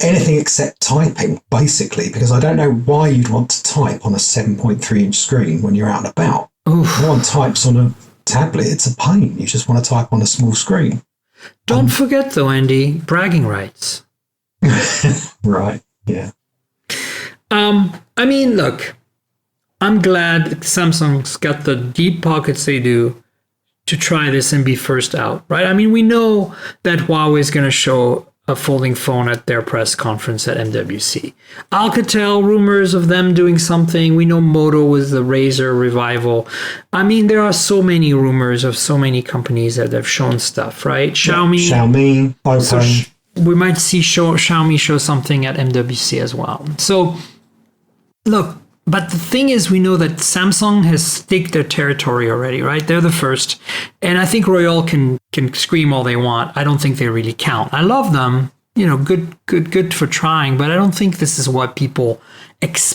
anything except typing, basically, because I don't know why you'd want to type on a 7.3-inch screen when you're out and about. Oof. No one types on a tablet. It's a pain. You just want to type on a small screen. Don't forget, though, Andy, bragging rights. Right, yeah. I mean, look, I'm glad Samsung's got the deep pockets they do to try this and be first out, right? I mean, we know that Huawei is going to show a folding phone at their press conference at MWC. Alcatel, rumors of them doing something. We know Moto was the Razer revival. I mean, there are so many rumors of so many companies that have shown stuff, right? Xiaomi, Oppo. So we might see Xiaomi show something at MWC as well. So, look, but the thing is, we know that Samsung has staked their territory already, right? They're the first. And I think Royole can scream all they want. I don't think they really count. I love them, good for trying, but I don't think this is what people,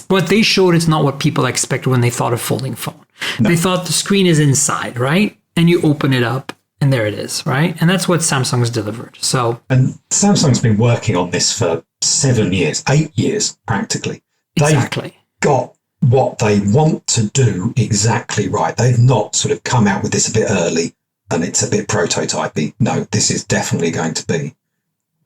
what they showed is not what people expected when they thought of folding phone. No. They thought the screen is inside, right? And you open it up and there it is, right? And that's what Samsung's delivered. So, and Samsung's been working on this for 7 years, 8 years, practically. Exactly. They've got what they want to do exactly right. They've not sort of come out with this a bit early and it's a bit prototypey. No, this is definitely going to be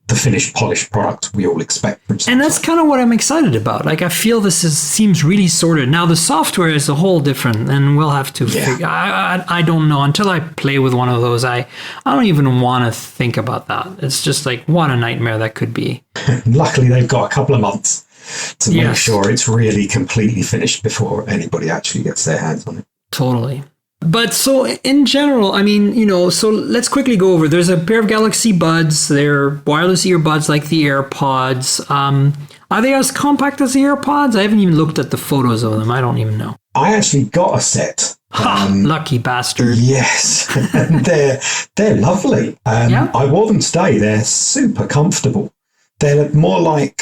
the finished, polished product we all expect from Samsung. And that's kind of what I'm excited about. Like, I feel this seems really sorted. Now, the software is a whole different, and we'll have to figure. I don't know. Until I play with one of those, I don't even want to think about that. It's just like, what a nightmare that could be. Luckily, they've got a couple of months to make sure it's really completely finished before anybody actually gets their hands on it. Totally. But so in general, I mean, so let's quickly go over. There's a pair of Galaxy Buds. They're wireless earbuds like the AirPods. Are they as compact as the AirPods? I haven't even looked at the photos of them. I don't even know. I actually got a set. Lucky bastard. Yes. And they're lovely. I wore them today. They're super comfortable. They're more like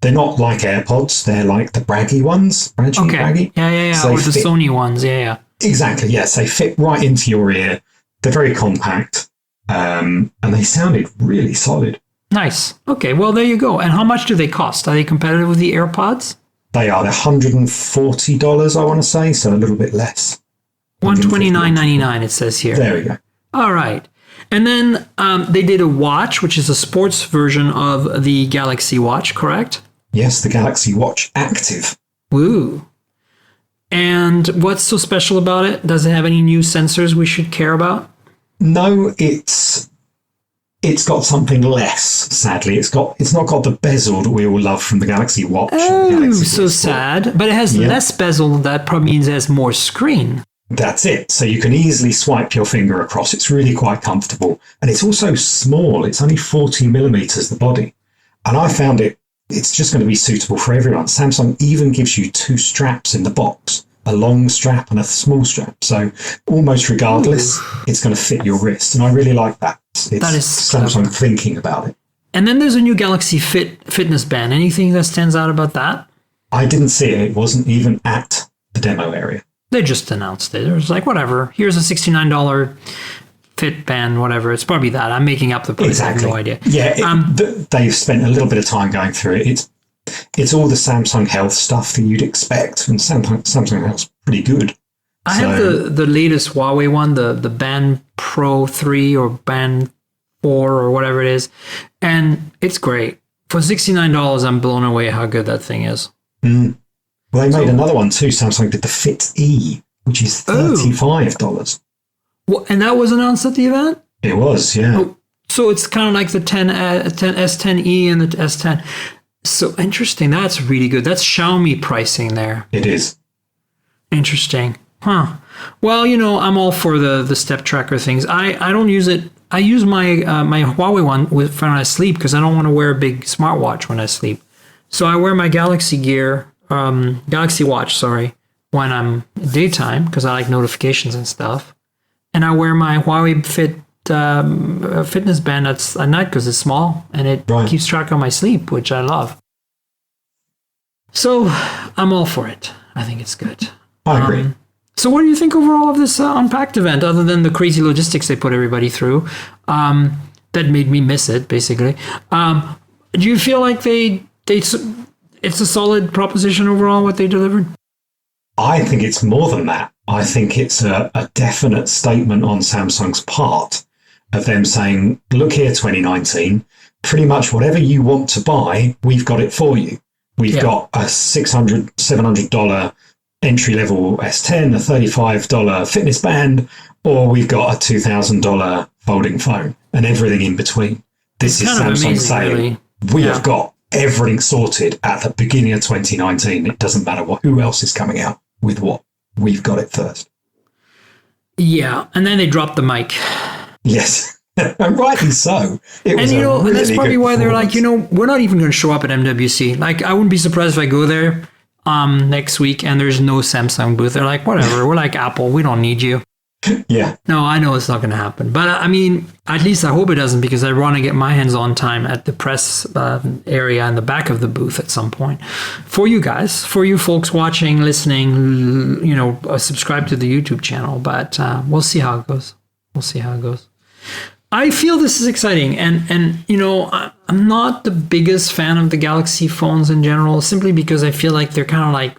they're not like AirPods. They're like the braggy ones. Braggy. Yeah. So or the Sony ones. Yeah. Exactly. Yes. They fit right into your ear. They're very compact. And they sounded really solid. Nice. Okay. Well, there you go. And how much do they cost? Are they competitive with the AirPods? They are. They're $140, I want to say. So a little bit less. $129.99 it says here. There we go. All right. And then they did a watch, which is a sports version of the Galaxy Watch, correct? Yes, the Galaxy Watch Active. Woo. And what's so special about it? Does it have any new sensors we should care about? No, it's got something less, sadly. It's not got the bezel that we all love from the Galaxy Watch. Oh, so sad. But it has less bezel. That probably means it has more screen. That's it. So you can easily swipe your finger across. It's really quite comfortable. And it's also small. It's only 40 millimeters, the body. And I found it's just going to be suitable for everyone. Samsung even gives you 2 straps in the box, a long strap and a small strap. So almost regardless, it's going to fit your wrist. And I really like that. That is Samsung clever. Thinking about it. And then there's a new Galaxy Fitness Band. Anything that stands out about that? I didn't see it. It wasn't even at the demo area. They just announced it. It was like, whatever. Here's a $69 Fit Band, whatever. It's probably that. I'm making up the price. Exactly. I have no idea. Yeah, they've spent a little bit of time going through it. It's all the Samsung Health stuff that you'd expect, and Samsung Health's pretty good. I have the latest Huawei one, the Band Pro 3 or Band 4 or whatever it is, and it's great. For $69, I'm blown away how good that thing is. Mm. Well, they made another one too. Samsung did the Fit E, which is $35. Well, and that was announced at the event? It was, yeah. Oh, so it's kind of like the S10e and the S10. So interesting. That's really good. That's Xiaomi pricing there. It is. Interesting. Huh. Well, I'm all for the step tracker things. I don't use it. I use my my Huawei one when I sleep because I don't want to wear a big smartwatch when I sleep. So I wear my Galaxy Watch, when I'm daytime because I like notifications and stuff. And I wear my Huawei fitness band at night because it's small and it keeps track of my sleep, which I love. So I'm all for it. I think it's good. I agree. So what do you think overall of this Unpacked event, other than the crazy logistics they put everybody through? That made me miss it, basically. Do you feel like it's a solid proposition overall, what they delivered? I think it's more than that. I think it's a definite statement on Samsung's part of them saying, look here, 2019, pretty much whatever you want to buy, we've got it for you. We've got a $600, $700 entry-level S10, a $35 fitness band, or we've got a $2,000 folding phone and everything in between. This is Samsung saying, we have got everything sorted at the beginning of 2019. It doesn't matter who else is coming out with what. We've got it first. Yeah, and then they dropped the mic. Yes, and rightly so. And that's probably why they're like, we're not even going to show up at MWC. Like, I wouldn't be surprised if I go there next week and there's no Samsung booth. They're like, whatever, we're like Apple, we don't need you. Yeah. No, I know it's not going to happen. But I mean, at least I hope it doesn't, because I want to get my hands on time at the press area in the back of the booth at some point. For you guys, for you folks watching, listening, subscribe to the YouTube channel. But we'll see how it goes. I feel this is exciting. And I'm not the biggest fan of the Galaxy phones in general, simply because I feel like they're kind of like,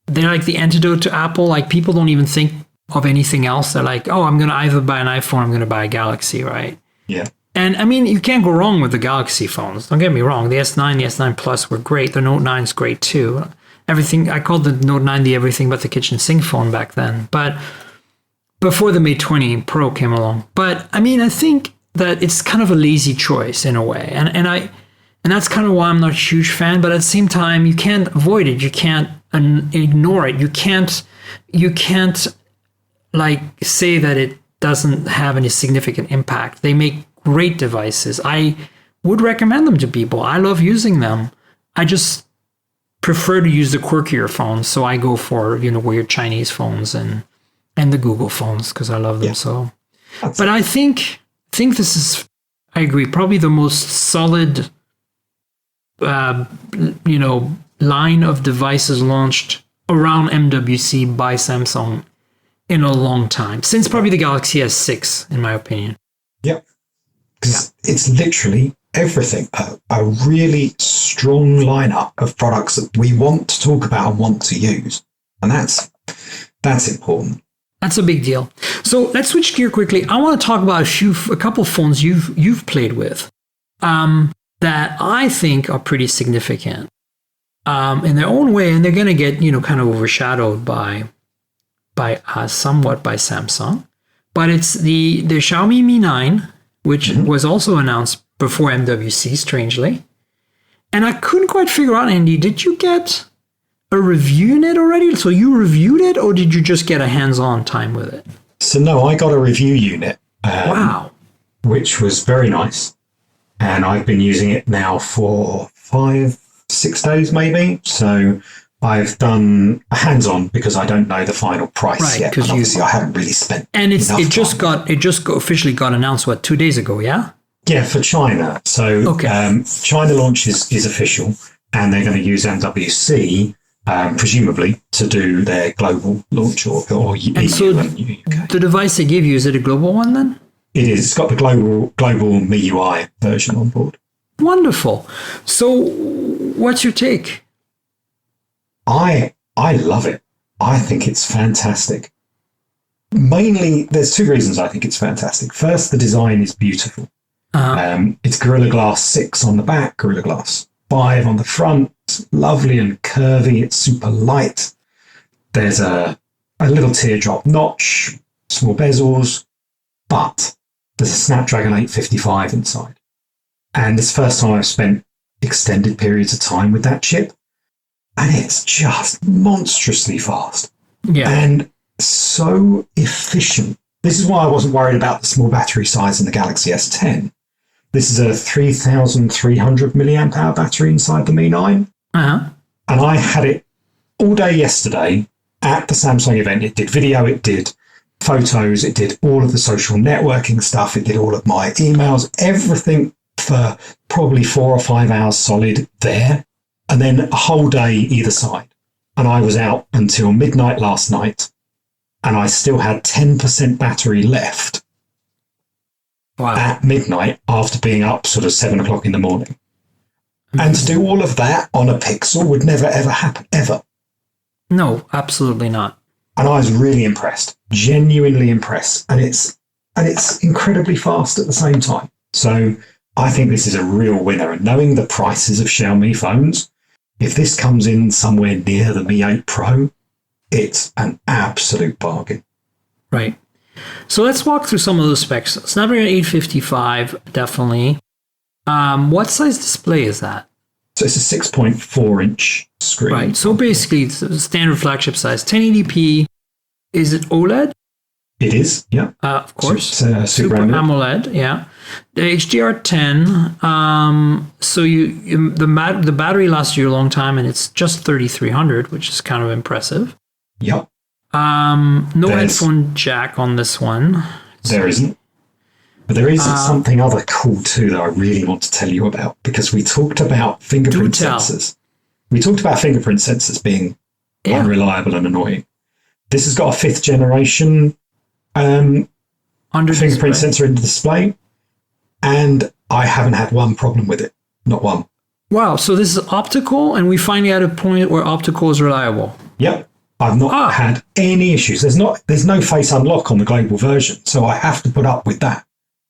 they're like the antidote to Apple. Like, people don't even think of anything else. They're like, oh, I'm going to either buy an iPhone, I'm going to buy a Galaxy, right? Yeah. And I mean, you can't go wrong with the Galaxy phones. Don't get me wrong. The S9, the S9 Plus were great. The Note 9 is great too. Everything, I called the Note 9 the everything but the kitchen sink phone back then. But before the Mate 20 Pro came along. But I mean, I think that it's kind of a lazy choice in a way. And that's kind of why I'm not a huge fan. But at the same time, you can't avoid it. You can't ignore it. You can't like say that it doesn't have any significant impact. They make great devices. I would recommend them to people. I love using them. I just prefer to use the quirkier phones. So I go for, weird Chinese phones and the Google phones because I love them. So, but I think this is, I agree, probably the most solid, line of devices launched around MWC by Samsung in a long time, since probably the Galaxy S6, in my opinion. Yep. Because it's literally everything. A really strong lineup of products that we want to talk about and want to use. And that's important. That's a big deal. So let's switch gear quickly. I want to talk about a couple of phones you've played with that I think are pretty significant in their own way, and they're going to get kind of overshadowed somewhat by Samsung. But it's the Xiaomi Mi 9, which was also announced before MWC, strangely. And I couldn't quite figure out, Andy, did you get a review in it already? So you reviewed it, or did you just get a hands-on time with it? So no, I got a review unit. Wow. Which was very nice. And I've been using it now for 5-6 days maybe. So I've done a hands-on because I don't know the final price yet. And obviously I haven't really spent. And it just officially got announced 2 days ago, yeah? Yeah, for China. So China launch is official, and they're going to use MWC presumably to do their global launch or EU And so and UK. the device they give you, is it a global one then? It is. It's got the global MIUI version on board. Wonderful. So what's your take? I love it. I think it's fantastic. Mainly, there's two reasons I think it's fantastic. First, the design is beautiful. It's Gorilla Glass 6 on the back, Gorilla Glass 5 on the front. Lovely and curvy. It's super light. There's a little teardrop notch, small bezels, but there's a Snapdragon 855 inside. And it's the first time I've spent extended periods of time with that chip. And it's just monstrously fast. Yeah. And so efficient. This is why I wasn't worried about the small battery size in the Galaxy S10. This is a 3,300 milliamp hour battery inside the Mi 9. Uh-huh. And I had it all day yesterday at the Samsung event. It did video, it did photos, it did all of the social networking stuff, it did all of my emails, everything for probably 4 or 5 hours solid there. And then a whole day either side. And I was out until midnight last night. And I still had 10% battery left at midnight after being up sort of 7 o'clock in the morning. And to do all of that on a Pixel would never, ever happen, ever. No, absolutely not. And I was really impressed, genuinely impressed. And it's incredibly fast at the same time. So I think this is a real winner. And knowing the prices of Xiaomi phones, if this comes in somewhere near the Mi 8 Pro, it's an absolute bargain. Right. So let's walk through some of those specs. Snapdragon 855, definitely. What size display is that? So it's a 6.4-inch screen. Right. So basically, it's a standard flagship size. 1080p. Is it OLED? It is, yeah. Of course. Super AMOLED, yeah. The HDR10. So the battery lasts you a long time, and it's just 3,300, which is kind of impressive. Yep. No headphone jack on this one. There isn't. But there is something other cool too that I really want to tell you about, because we talked about fingerprint sensors. We talked about fingerprint sensors being unreliable and annoying. This has got a 5th generation fingerprint sensor in the display, and I haven't had one problem with it. Not one. Wow. So this is optical, and we finally at a point where optical is reliable. Yep. I've not had any issues. There's no face unlock on the global version, so I have to put up with that.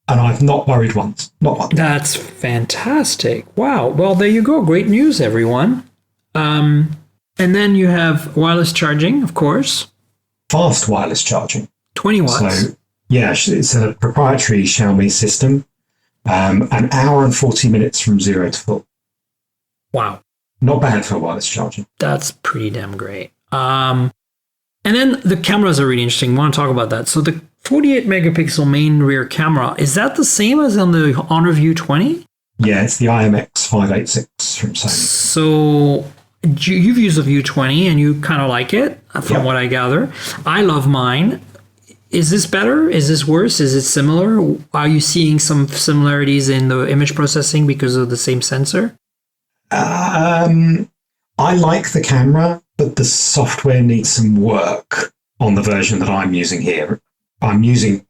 And I've not worried once. Not once. That's fantastic. Wow. Well, there you go. Great news, everyone. And then you have wireless charging, of course. Fast wireless charging. 20 watts. So, yeah, it's a proprietary Xiaomi system. An hour and 40 minutes from 0 to full. Wow. Not bad for wireless charging. That's pretty damn great. And then the cameras are really interesting. I want to talk about that. So the 48 megapixel main rear camera, is that the same as on the Honor View 20? Yeah, it's the IMX 586 from Sony. So you've used the View 20 and you kind of like it, from what I gather. I love mine. Is this better? Is this worse? Is it similar? Are you seeing some similarities in the image processing because of the same sensor? I like the camera, but the software needs some work on the version that I'm using here. I'm using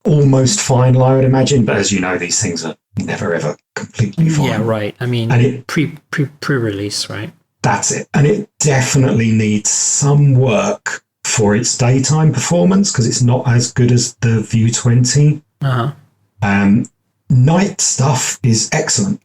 almost final, I would imagine, but as you know, these things are never ever completely final. Yeah, right. I mean, and it, pre-release, right? That's it. And it definitely needs some work for its daytime performance, because it's not as good as the View 20. Night stuff is excellent.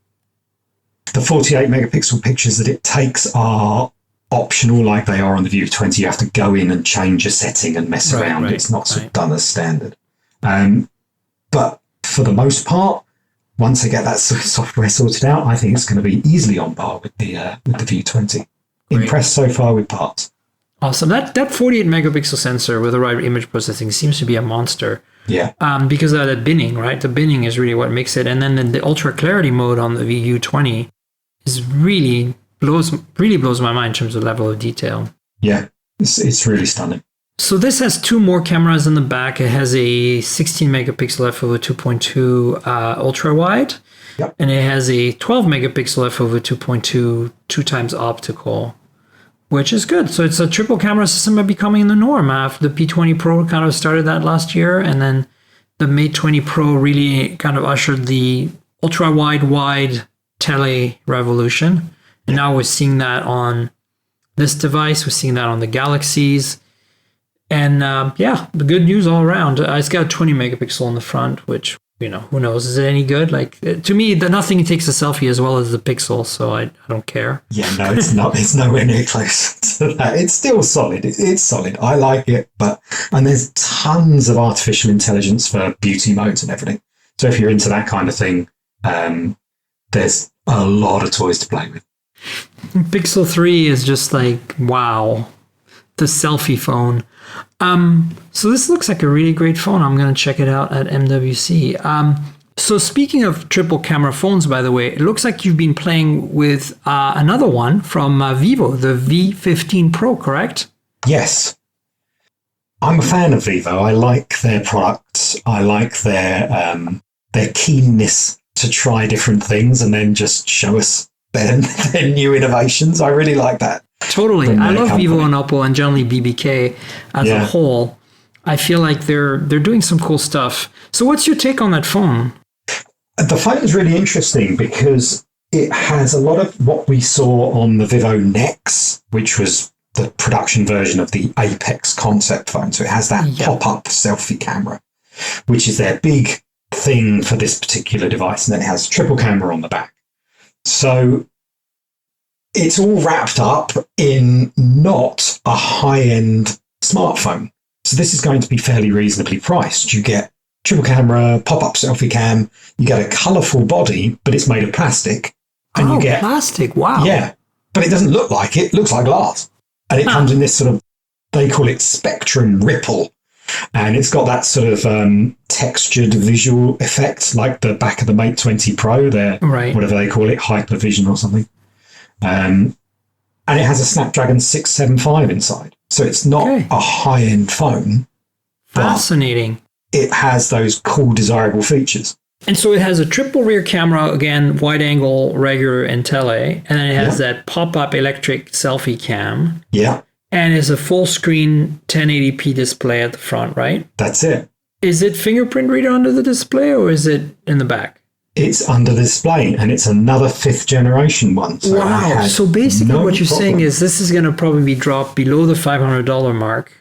The 48 megapixel pictures that it takes are optional, like they are on the View 20. You have to go in and change a setting and mess around. Right, it's not done as standard. But for the most part, once they get that software sorted out, I think it's going to be easily on par with the View 20. Great. Impressed so far with parts. Awesome. That 48 megapixel sensor with the right image processing seems to be a monster. Yeah. Because of that binning, right? The binning is really what makes it. And then the ultra clarity mode on the View 20 is really blows my mind in terms of level of detail. Yeah, it's really stunning. So this has 2 more cameras in the back. It has a 16 megapixel f/2.2 ultra wide, and it has a 12 megapixel f/2.2 2x optical. which is good. So it's a triple camera system becoming the norm. After the P20 Pro kind of started that last year, and then the Mate 20 Pro really kind of ushered the ultra-wide tele revolution. And now we're seeing that on this device. We're seeing that on the Galaxies. And the good news all around. It's got a 20 megapixel in the front, which, who knows? Is it any good? Like, to me, nothing takes a selfie as well as the Pixel, so I don't care. Yeah, no, it's not. It's nowhere near close to that. It's still solid. It's solid. I like it, and there's tons of artificial intelligence for beauty modes and everything. So if you're into that kind of thing, there's a lot of toys to play with. Pixel 3 is just like, wow, the selfie phone. So this looks like a really great phone. I'm going to check it out at MWC. So speaking of triple camera phones, by the way, it looks like you've been playing with another one from Vivo, the V15 Pro, correct? Yes. I'm a fan of Vivo. I like their products. I like their keenness to try different things and then just show us their new innovations. I really like that. Totally. I love Vivo and Oppo and generally BBK as a whole. I feel like they're doing some cool stuff. So what's your take on that phone? The phone is really interesting because it has a lot of what we saw on the Vivo Nex, which was the production version of the Apex concept phone. So it has that pop-up selfie camera, which is their big thing for this particular device. And then it has triple camera on the back. So it's all wrapped up in not a high-end smartphone. So this is going to be fairly reasonably priced. You get triple camera, pop-up selfie cam, you get a colourful body, but it's made of plastic. And you get plastic, wow. Yeah, but it doesn't look like it looks like glass. And it comes in this sort of, they call it spectrum ripple. And it's got that sort of textured visual effect, like the back of the Mate 20 Pro, whatever they call it, hypervision or something. And it has a Snapdragon 675 inside. So it's not a high-end phone. Fascinating. It has those cool, desirable features. And so it has a triple rear camera, again, wide angle, regular, and tele. And then it has that pop-up electric selfie cam. Yeah. And it's a full screen 1080p display at the front, right? That's it. Is it fingerprint reader under the display or is it in the back? It's under the display, and it's another 5th generation one. So wow. So basically what you're saying is this is going to probably be dropped below the $500 mark.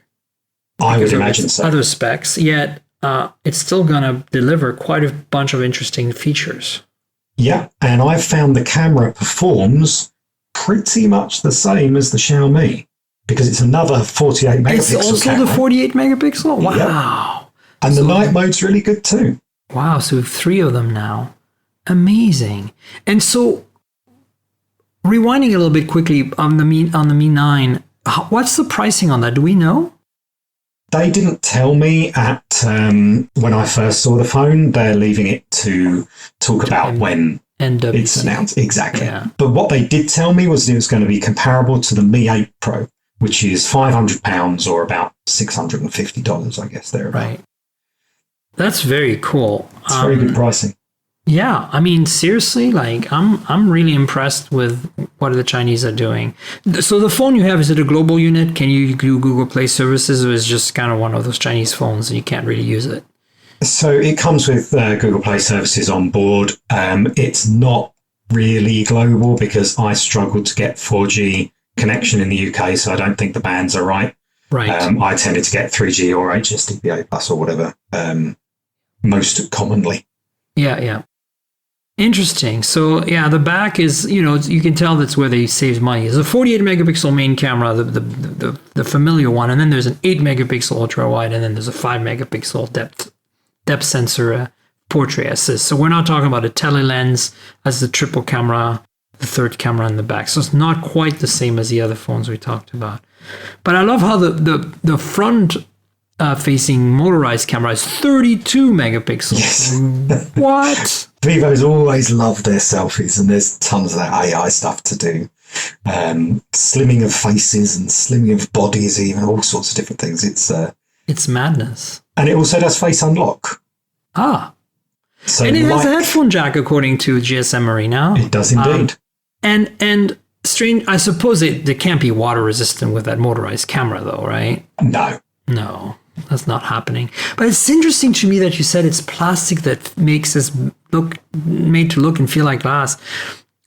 I would imagine so. Other specs, yet it's still going to deliver quite a bunch of interesting features. Yeah, and I've found the camera performs pretty much the same as the Xiaomi because it's another 48 megapixel It's also camera. the 48 megapixel? Wow. Yep. And the night mode's really good too. Wow, so we have 3 of them now. Amazing. And so, rewinding a little bit quickly on the Mi 9, what's the pricing on that? Do we know? They didn't tell me at when I first saw the phone. They're leaving it to talk about when NWC. It's announced. Exactly. Yeah. But what they did tell me was it was going to be comparable to the Mi 8 Pro, which is £500 or about $650, I guess. Right. That's very cool. It's very good pricing. Yeah, I mean, seriously, like I'm really impressed with what the Chinese are doing. So the phone you have, is it a global unit? Can you do Google Play services, or is it just kind of one of those Chinese phones and you can't really use it? So it comes with Google Play services on board. It's not really global because I struggled to get 4G connection in the UK, so I don't think the bands are right. Right. I tended to get 3G or HSDPA plus or whatever most commonly. Yeah. Interesting. So yeah, the back is, you can tell that's where they save money. There's a 48 megapixel main camera, the familiar one, and then there's an 8 megapixel ultra wide, and then there's a 5 megapixel depth sensor portrait assist. So we're not talking about a tele lens as the triple camera, the third camera in the back. So it's not quite the same as the other phones we talked about. But I love how the front facing motorized camera is 32 megapixels. Yes. What? Vivo's always loved their selfies, and there's tons of that AI stuff to do. Slimming of faces and slimming of bodies, even all sorts of different things. It's madness. And it also does face unlock. So and it has a headphone jack, according to GSM Arena. It does indeed. And Strange. I suppose they can't be water resistant with that motorized camera, though, right? No, that's not happening. But it's interesting to me that you said it's plastic that makes this made to look and feel like glass,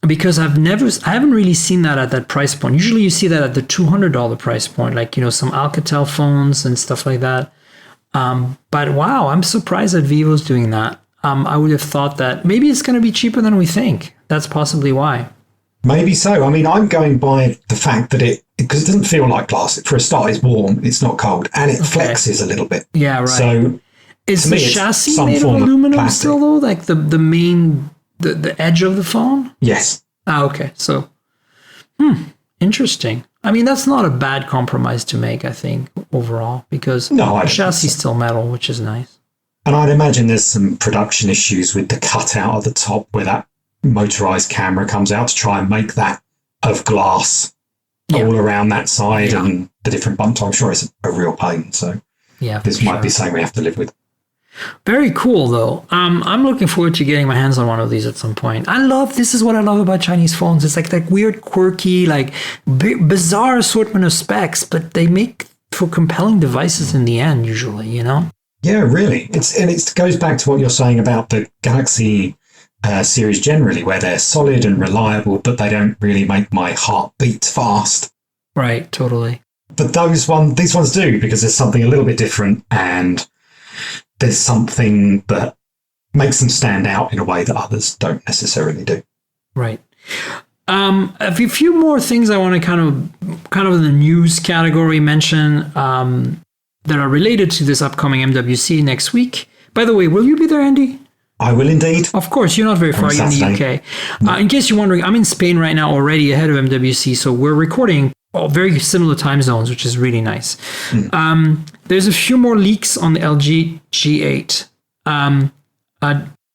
because I haven't really seen that at that price point. Usually, you see that at the $200 price point, like some Alcatel phones and stuff like that. But wow, I'm surprised that Vivo's doing that. I would have thought that maybe it's going to be cheaper than we think. That's possibly why. Maybe so. I mean, I'm going by the fact that because it doesn't feel like glass. For a start, it's warm, it's not cold, and it flexes a little bit. Yeah, right. So is the chassis made of aluminum still, though? Like the main, the edge of the phone? Yes. Okay. So, interesting. I mean, that's not a bad compromise to make, I think, overall, because the chassis is still metal, which is nice. And I'd imagine there's some production issues with the cutout at the top where that motorized camera comes out to try and make that of glass all around that side and the different bumps. I'm sure it's a real pain. So this might be something we have to live with. Very cool, though. I'm looking forward to getting my hands on one of these at some point. This is what I love about Chinese phones. It's like that weird, quirky, like bizarre assortment of specs, but they make for compelling devices in the end, usually, Yeah, really. It goes back to what you're saying about the Galaxy series generally, where they're solid and reliable, but they don't really make my heart beat fast. Right, totally. But these ones do, because there's something a little bit different, and there's something that makes them stand out in a way that others don't necessarily do. Right. A few more things I want to kind of in the news category mention that are related to this upcoming MWC next week. By the way, will you be there, Andy? I will indeed. Of course, you're not very far. You're in the UK. In case you're wondering, I'm in Spain right now already ahead of MWC, so we're recording very similar time zones, which is really nice. There's a few more leaks on the LG G8.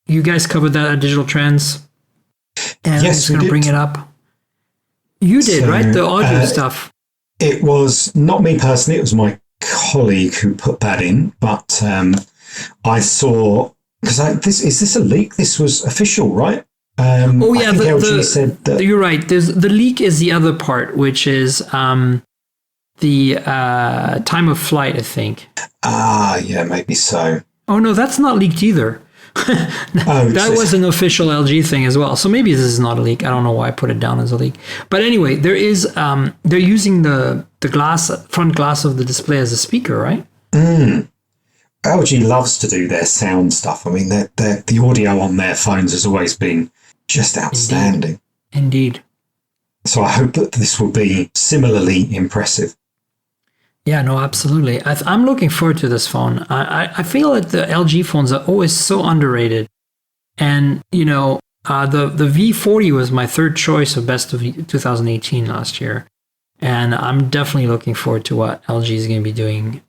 You guys covered that at Digital Trends. And I'm just going to bring it up. You did, right? The audio stuff. It was not me personally. It was my colleague who put that in. But I saw... Because is this a leak? This was official, right? I think LG said that... You're right. The leak is the other part, which is the time of flight, I think. Yeah, maybe so. Oh, no, that's not leaked either. That was an official LG thing as well. So maybe this is not a leak. I don't know why I put it down as a leak. But anyway, there is they're using the front glass of the display as a speaker, right? LG loves to do their sound stuff. I mean, the audio on their phones has always been just outstanding. Indeed. So I hope that this will be similarly impressive. Yeah, no, absolutely. I'm looking forward to this phone. I feel like the LG phones are always so underrated. And, the V40 was my third choice of best of 2018 last year. And I'm definitely looking forward to what LG is going to be doing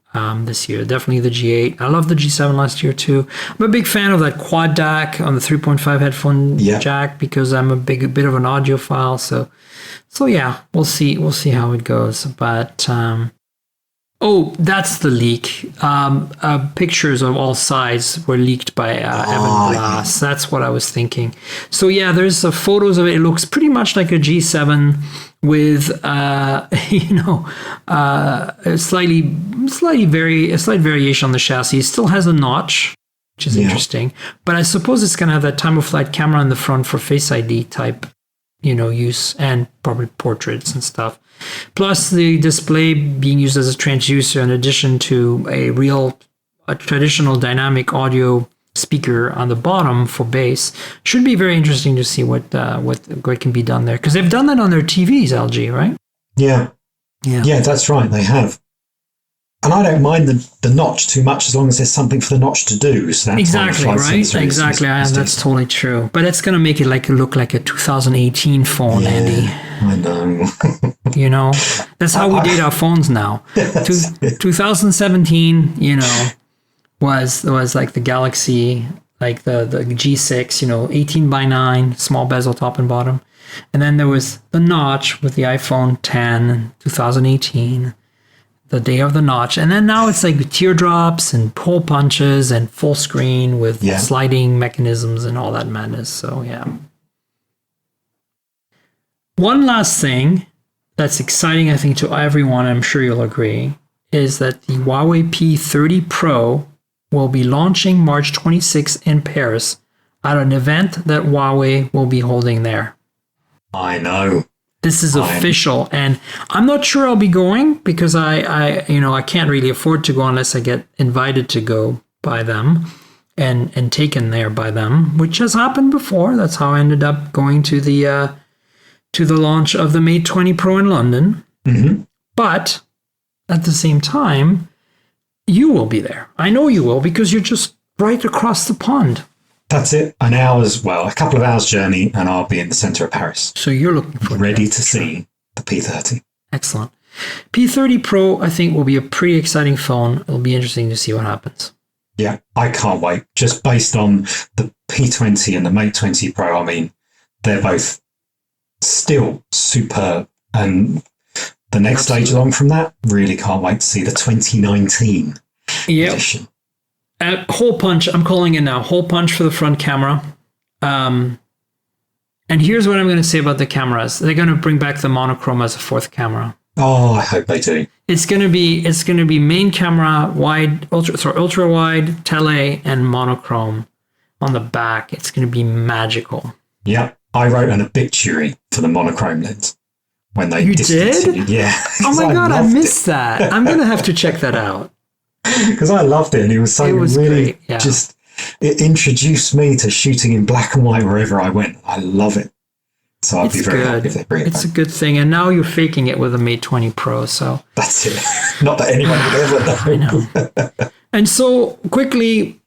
this year. Definitely the G8. I love the G7 last year too. I'm a big fan of that quad DAC on the 3.5 headphone jack, because I'm a bit of an audiophile. So yeah, we'll see how it goes. But that's the leak. Pictures of all sides were leaked by Evan Glass. That's what I was thinking. So yeah, there's photos of it. It looks pretty much like a G7 with a slight variation on the chassis. It still has a notch, which is interesting. But I suppose it's gonna have that time of flight camera in the front for Face ID type, use, and probably portraits and stuff. Plus the display being used as a transducer in addition to a traditional dynamic audio speaker on the bottom for bass. Should be very interesting to see what can be done there, because they've done that on their TVs, LG, right? Yeah, that's right, they have. And I don't mind the notch too much as long as there's something for the notch to do. So that's exactly right. Exactly, that's totally true. But it's going to make it look like a 2018 phone, Andy. I know. That's how we date our phones now. 2017, was like the Galaxy, like the G6, 18:9, small bezel top and bottom. And then there was the notch with the iPhone 10 in 2018. The day of the notch. And then now it's like teardrops and hole punches and full screen with sliding mechanisms and all that madness. So yeah. One last thing that's exciting, I think, to everyone, I'm sure you'll agree, is that the Huawei P30 Pro will be launching March 26th in Paris at an event that Huawei will be holding there. I know. This is official, and I'm not sure I'll be going because I can't really afford to go unless I get invited to go by them and taken there by them, which has happened before. That's how I ended up going to the launch of the Mate 20 Pro in London. Mm-hmm. But at the same time, you will be there. I know you will because you're just right across the pond. That's it. A couple of hours journey, and I'll be in the centre of Paris. So you're looking forward ready to see the P30. Excellent. P30 Pro, I think, will be a pretty exciting phone. It'll be interesting to see what happens. Yeah, I can't wait. Just based on the P20 and the Mate 20 Pro, I mean, they're both still superb. And the next stage along from that, really can't wait to see the 2019 edition. Hole punch, I'm calling it now. Hole punch for the front camera. And here's what I'm going to say about the cameras. They're going to bring back the monochrome as a fourth camera. Oh, I hope they do. It's going to be main camera, ultra wide, tele, and monochrome on the back. It's going to be magical. Yeah, I wrote an obituary for the monochrome lens when they discontinued. Did? Yeah. Oh my God, I missed that. I'm going to have to check that out. Because I loved it, and it was really great. Just it introduced me to shooting in black and white wherever I went. I love it. So I'd be very happy if they bring it back. It's a good thing, and now you're faking it with a Mate 20 Pro. So that's it. Not that anyone would ever know. I know. And so quickly,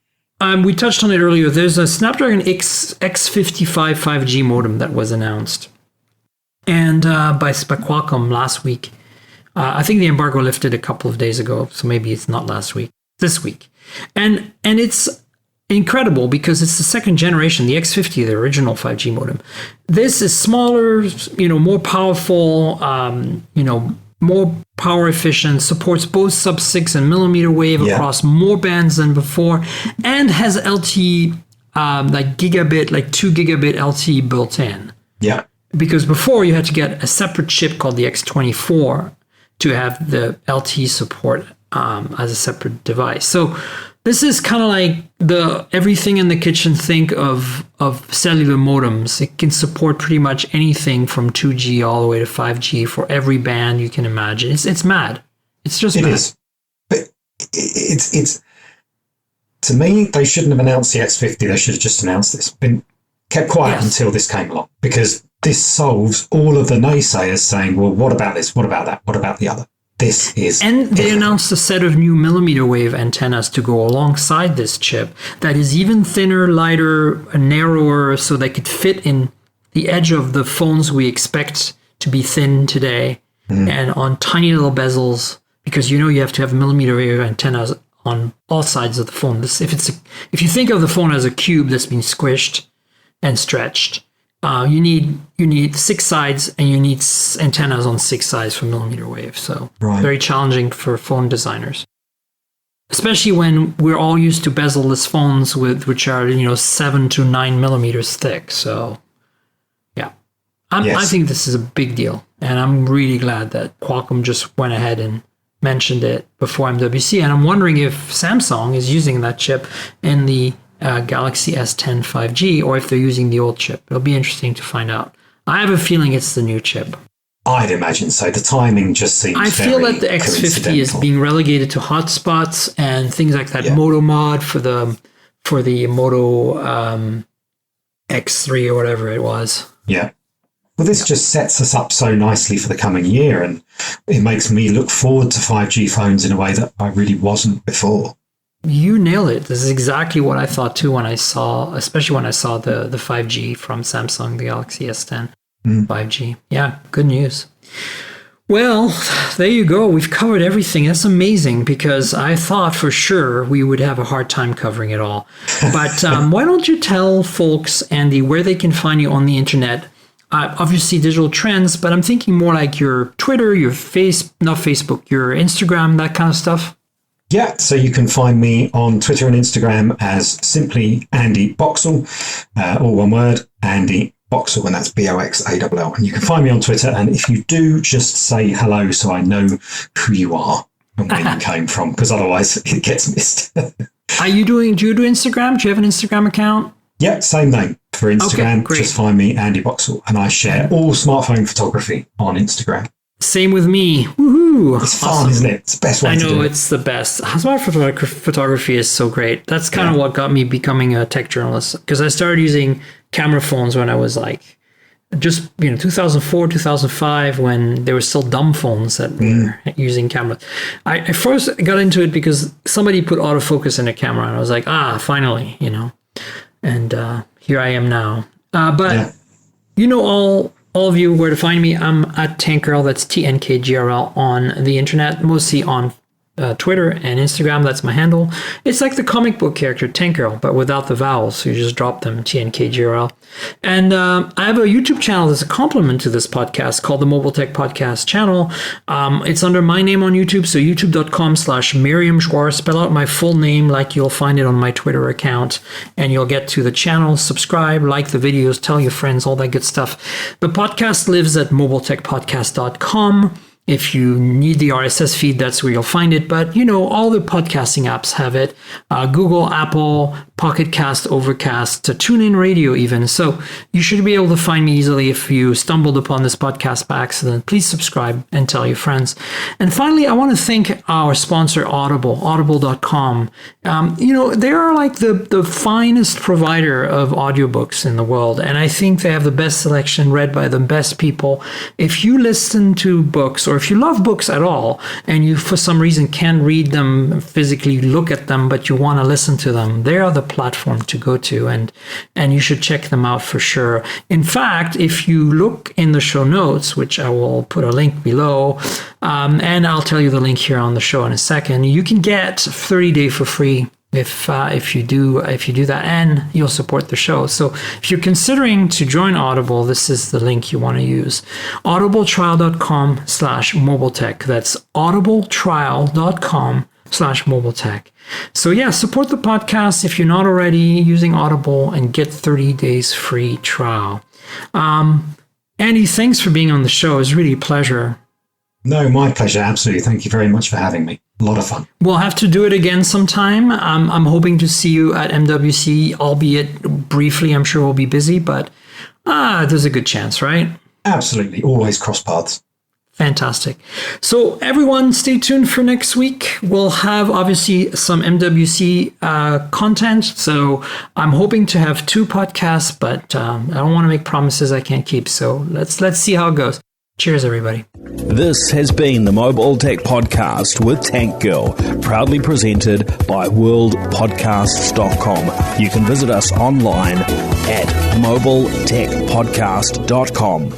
we touched on it earlier. There's a Snapdragon X55 5G modem that was announced, and by Qualcomm last week. I think the embargo lifted a couple of days ago, so maybe it's not last week, this week. And it's incredible because it's the second generation, the X50, the original 5G modem. This is smaller, more powerful, more power efficient, supports both sub-6 and millimeter wave across more bands than before, and has LTE, like 2 gigabit LTE built in. Yeah. Because before you had to get a separate chip called the X24 to have the LTE support as a separate device. So this is kind of like the everything in the kitchen think of cellular modems. It can support pretty much anything from 2G all the way to 5G for every band you can imagine. It's mad. It's just mad. It is. But it's to me, they shouldn't have announced the X50. They should have just announced this. Been kept quiet until this came along, because this solves all of the naysayers saying, well, what about this? What about that? What about the other? This is... And they announced a set of new millimeter wave antennas to go alongside this chip that is even thinner, lighter, narrower, so they could fit in the edge of the phones we expect to be thin today, and on tiny little bezels, because you have to have millimeter wave antennas on all sides of the phone. If you think of the phone as a cube that's been squished and stretched, you need 6 sides, and you need antennas on 6 sides for millimeter wave. So very challenging for phone designers, especially when we're all used to bezel-less phones which are 7 to 9 millimeters thick. So I think this is a big deal, and I'm really glad that Qualcomm just went ahead and mentioned it before MWC. And I'm wondering if Samsung is using that chip in the Galaxy S10 5G, or if they're using the old chip. It'll be interesting to find out. I have a feeling it's the new chip. I'd imagine so. The timing just seems I feel that the X50 is being relegated to hotspots and things like that. Moto mod for the Moto X3 or whatever it was. Yeah. Well, this just sets us up so nicely for the coming year, and it makes me look forward to 5G phones in a way that I really wasn't before. You nailed it. This is exactly what I thought too especially when I saw the 5G from Samsung, the Galaxy S10 5G. Yeah, good news. Well, there you go. We've covered everything. That's amazing, because I thought for sure we would have a hard time covering it all. But why don't you tell folks, Andy, where they can find you on the internet? Obviously digital trends, but I'm thinking more like your Twitter, your not Facebook, your Instagram, that kind of stuff. Yeah, so you can find me on Twitter and Instagram as simply Andy Boxall, all one word, Andy Boxall, and that's Boxall. And you can find me on Twitter. And if you do, just say hello so I know who you are and where you came from, because otherwise it gets missed. Do you do Instagram? Do you have an Instagram account? Yeah, same name for Instagram. Okay, just find me, Andy Boxall, and I share all smartphone photography on Instagram. Same with me. Woohoo! It's fun, isn't it? It's the best way to do it. I know, it's the best. Smart photography is so great. That's kind of what got me becoming a tech journalist, because I started using camera phones when I was like, 2004, 2005, when there were still dumb phones that were using cameras. I first got into it because somebody put autofocus in a camera, and I was like, finally, and here I am now. All of you where to find me. I'm at Tankgirl, that's TNKGRL on the internet, mostly on Twitter and Instagram. That's my handle. It's like the comic book character Tankgirl, but without the vowels. So you just drop them, TNKGRL. And I have a YouTube channel that's a complement to this podcast called the Mobile Tech Podcast channel. It's under my name on YouTube. So youtube.com/Miriam Joire. Spell out my full name like you'll find it on my Twitter account, and you'll get to the channel. Subscribe, like the videos, tell your friends, all that good stuff. The podcast lives at mobiletechpodcast.com. If you need the RSS feed, that's where you'll find it. But, all the podcasting apps have it. Google, Apple, Pocket Cast, Overcast, to TuneIn Radio even. So you should be able to find me easily if you stumbled upon this podcast by accident. Please subscribe and tell your friends. And finally, I want to thank our sponsor, Audible, audible.com. They are like the finest provider of audiobooks in the world. And I think they have the best selection read by the best people. If you listen to books, or if you love books at all, and you for some reason can't read them physically, look at them, but you want to listen to them, they are the platform to go to, and you should check them out for sure. In fact, if you look in the show notes, which I will put a link below, and I'll tell you the link here on the show in a second, you can get 30-day for free if you do that, and you'll support the show. So if you're considering to join Audible, this is the link you want to use. audibletrial.com/mobiletech. That's audibletrial.com/mobiletech. So support the podcast if you're not already using Audible, and get 30 days free trial. Andy, thanks for being on the show. It's really a pleasure. No, my pleasure. Absolutely. Thank you very much for having me. A lot of fun. We'll have to do it again sometime. I'm hoping to see you at MWC, albeit briefly. I'm sure we'll be busy, but there's a good chance, right? Absolutely. Always cross paths. Fantastic. So everyone, stay tuned for next week. We'll have obviously some MWC content. So I'm hoping to have 2 podcasts, but I don't want to make promises I can't keep. So let's see how it goes. Cheers, everybody. This has been the Mobile Tech Podcast with Tank Girl, proudly presented by worldpodcasts.com. You can visit us online at mobiletechpodcast.com.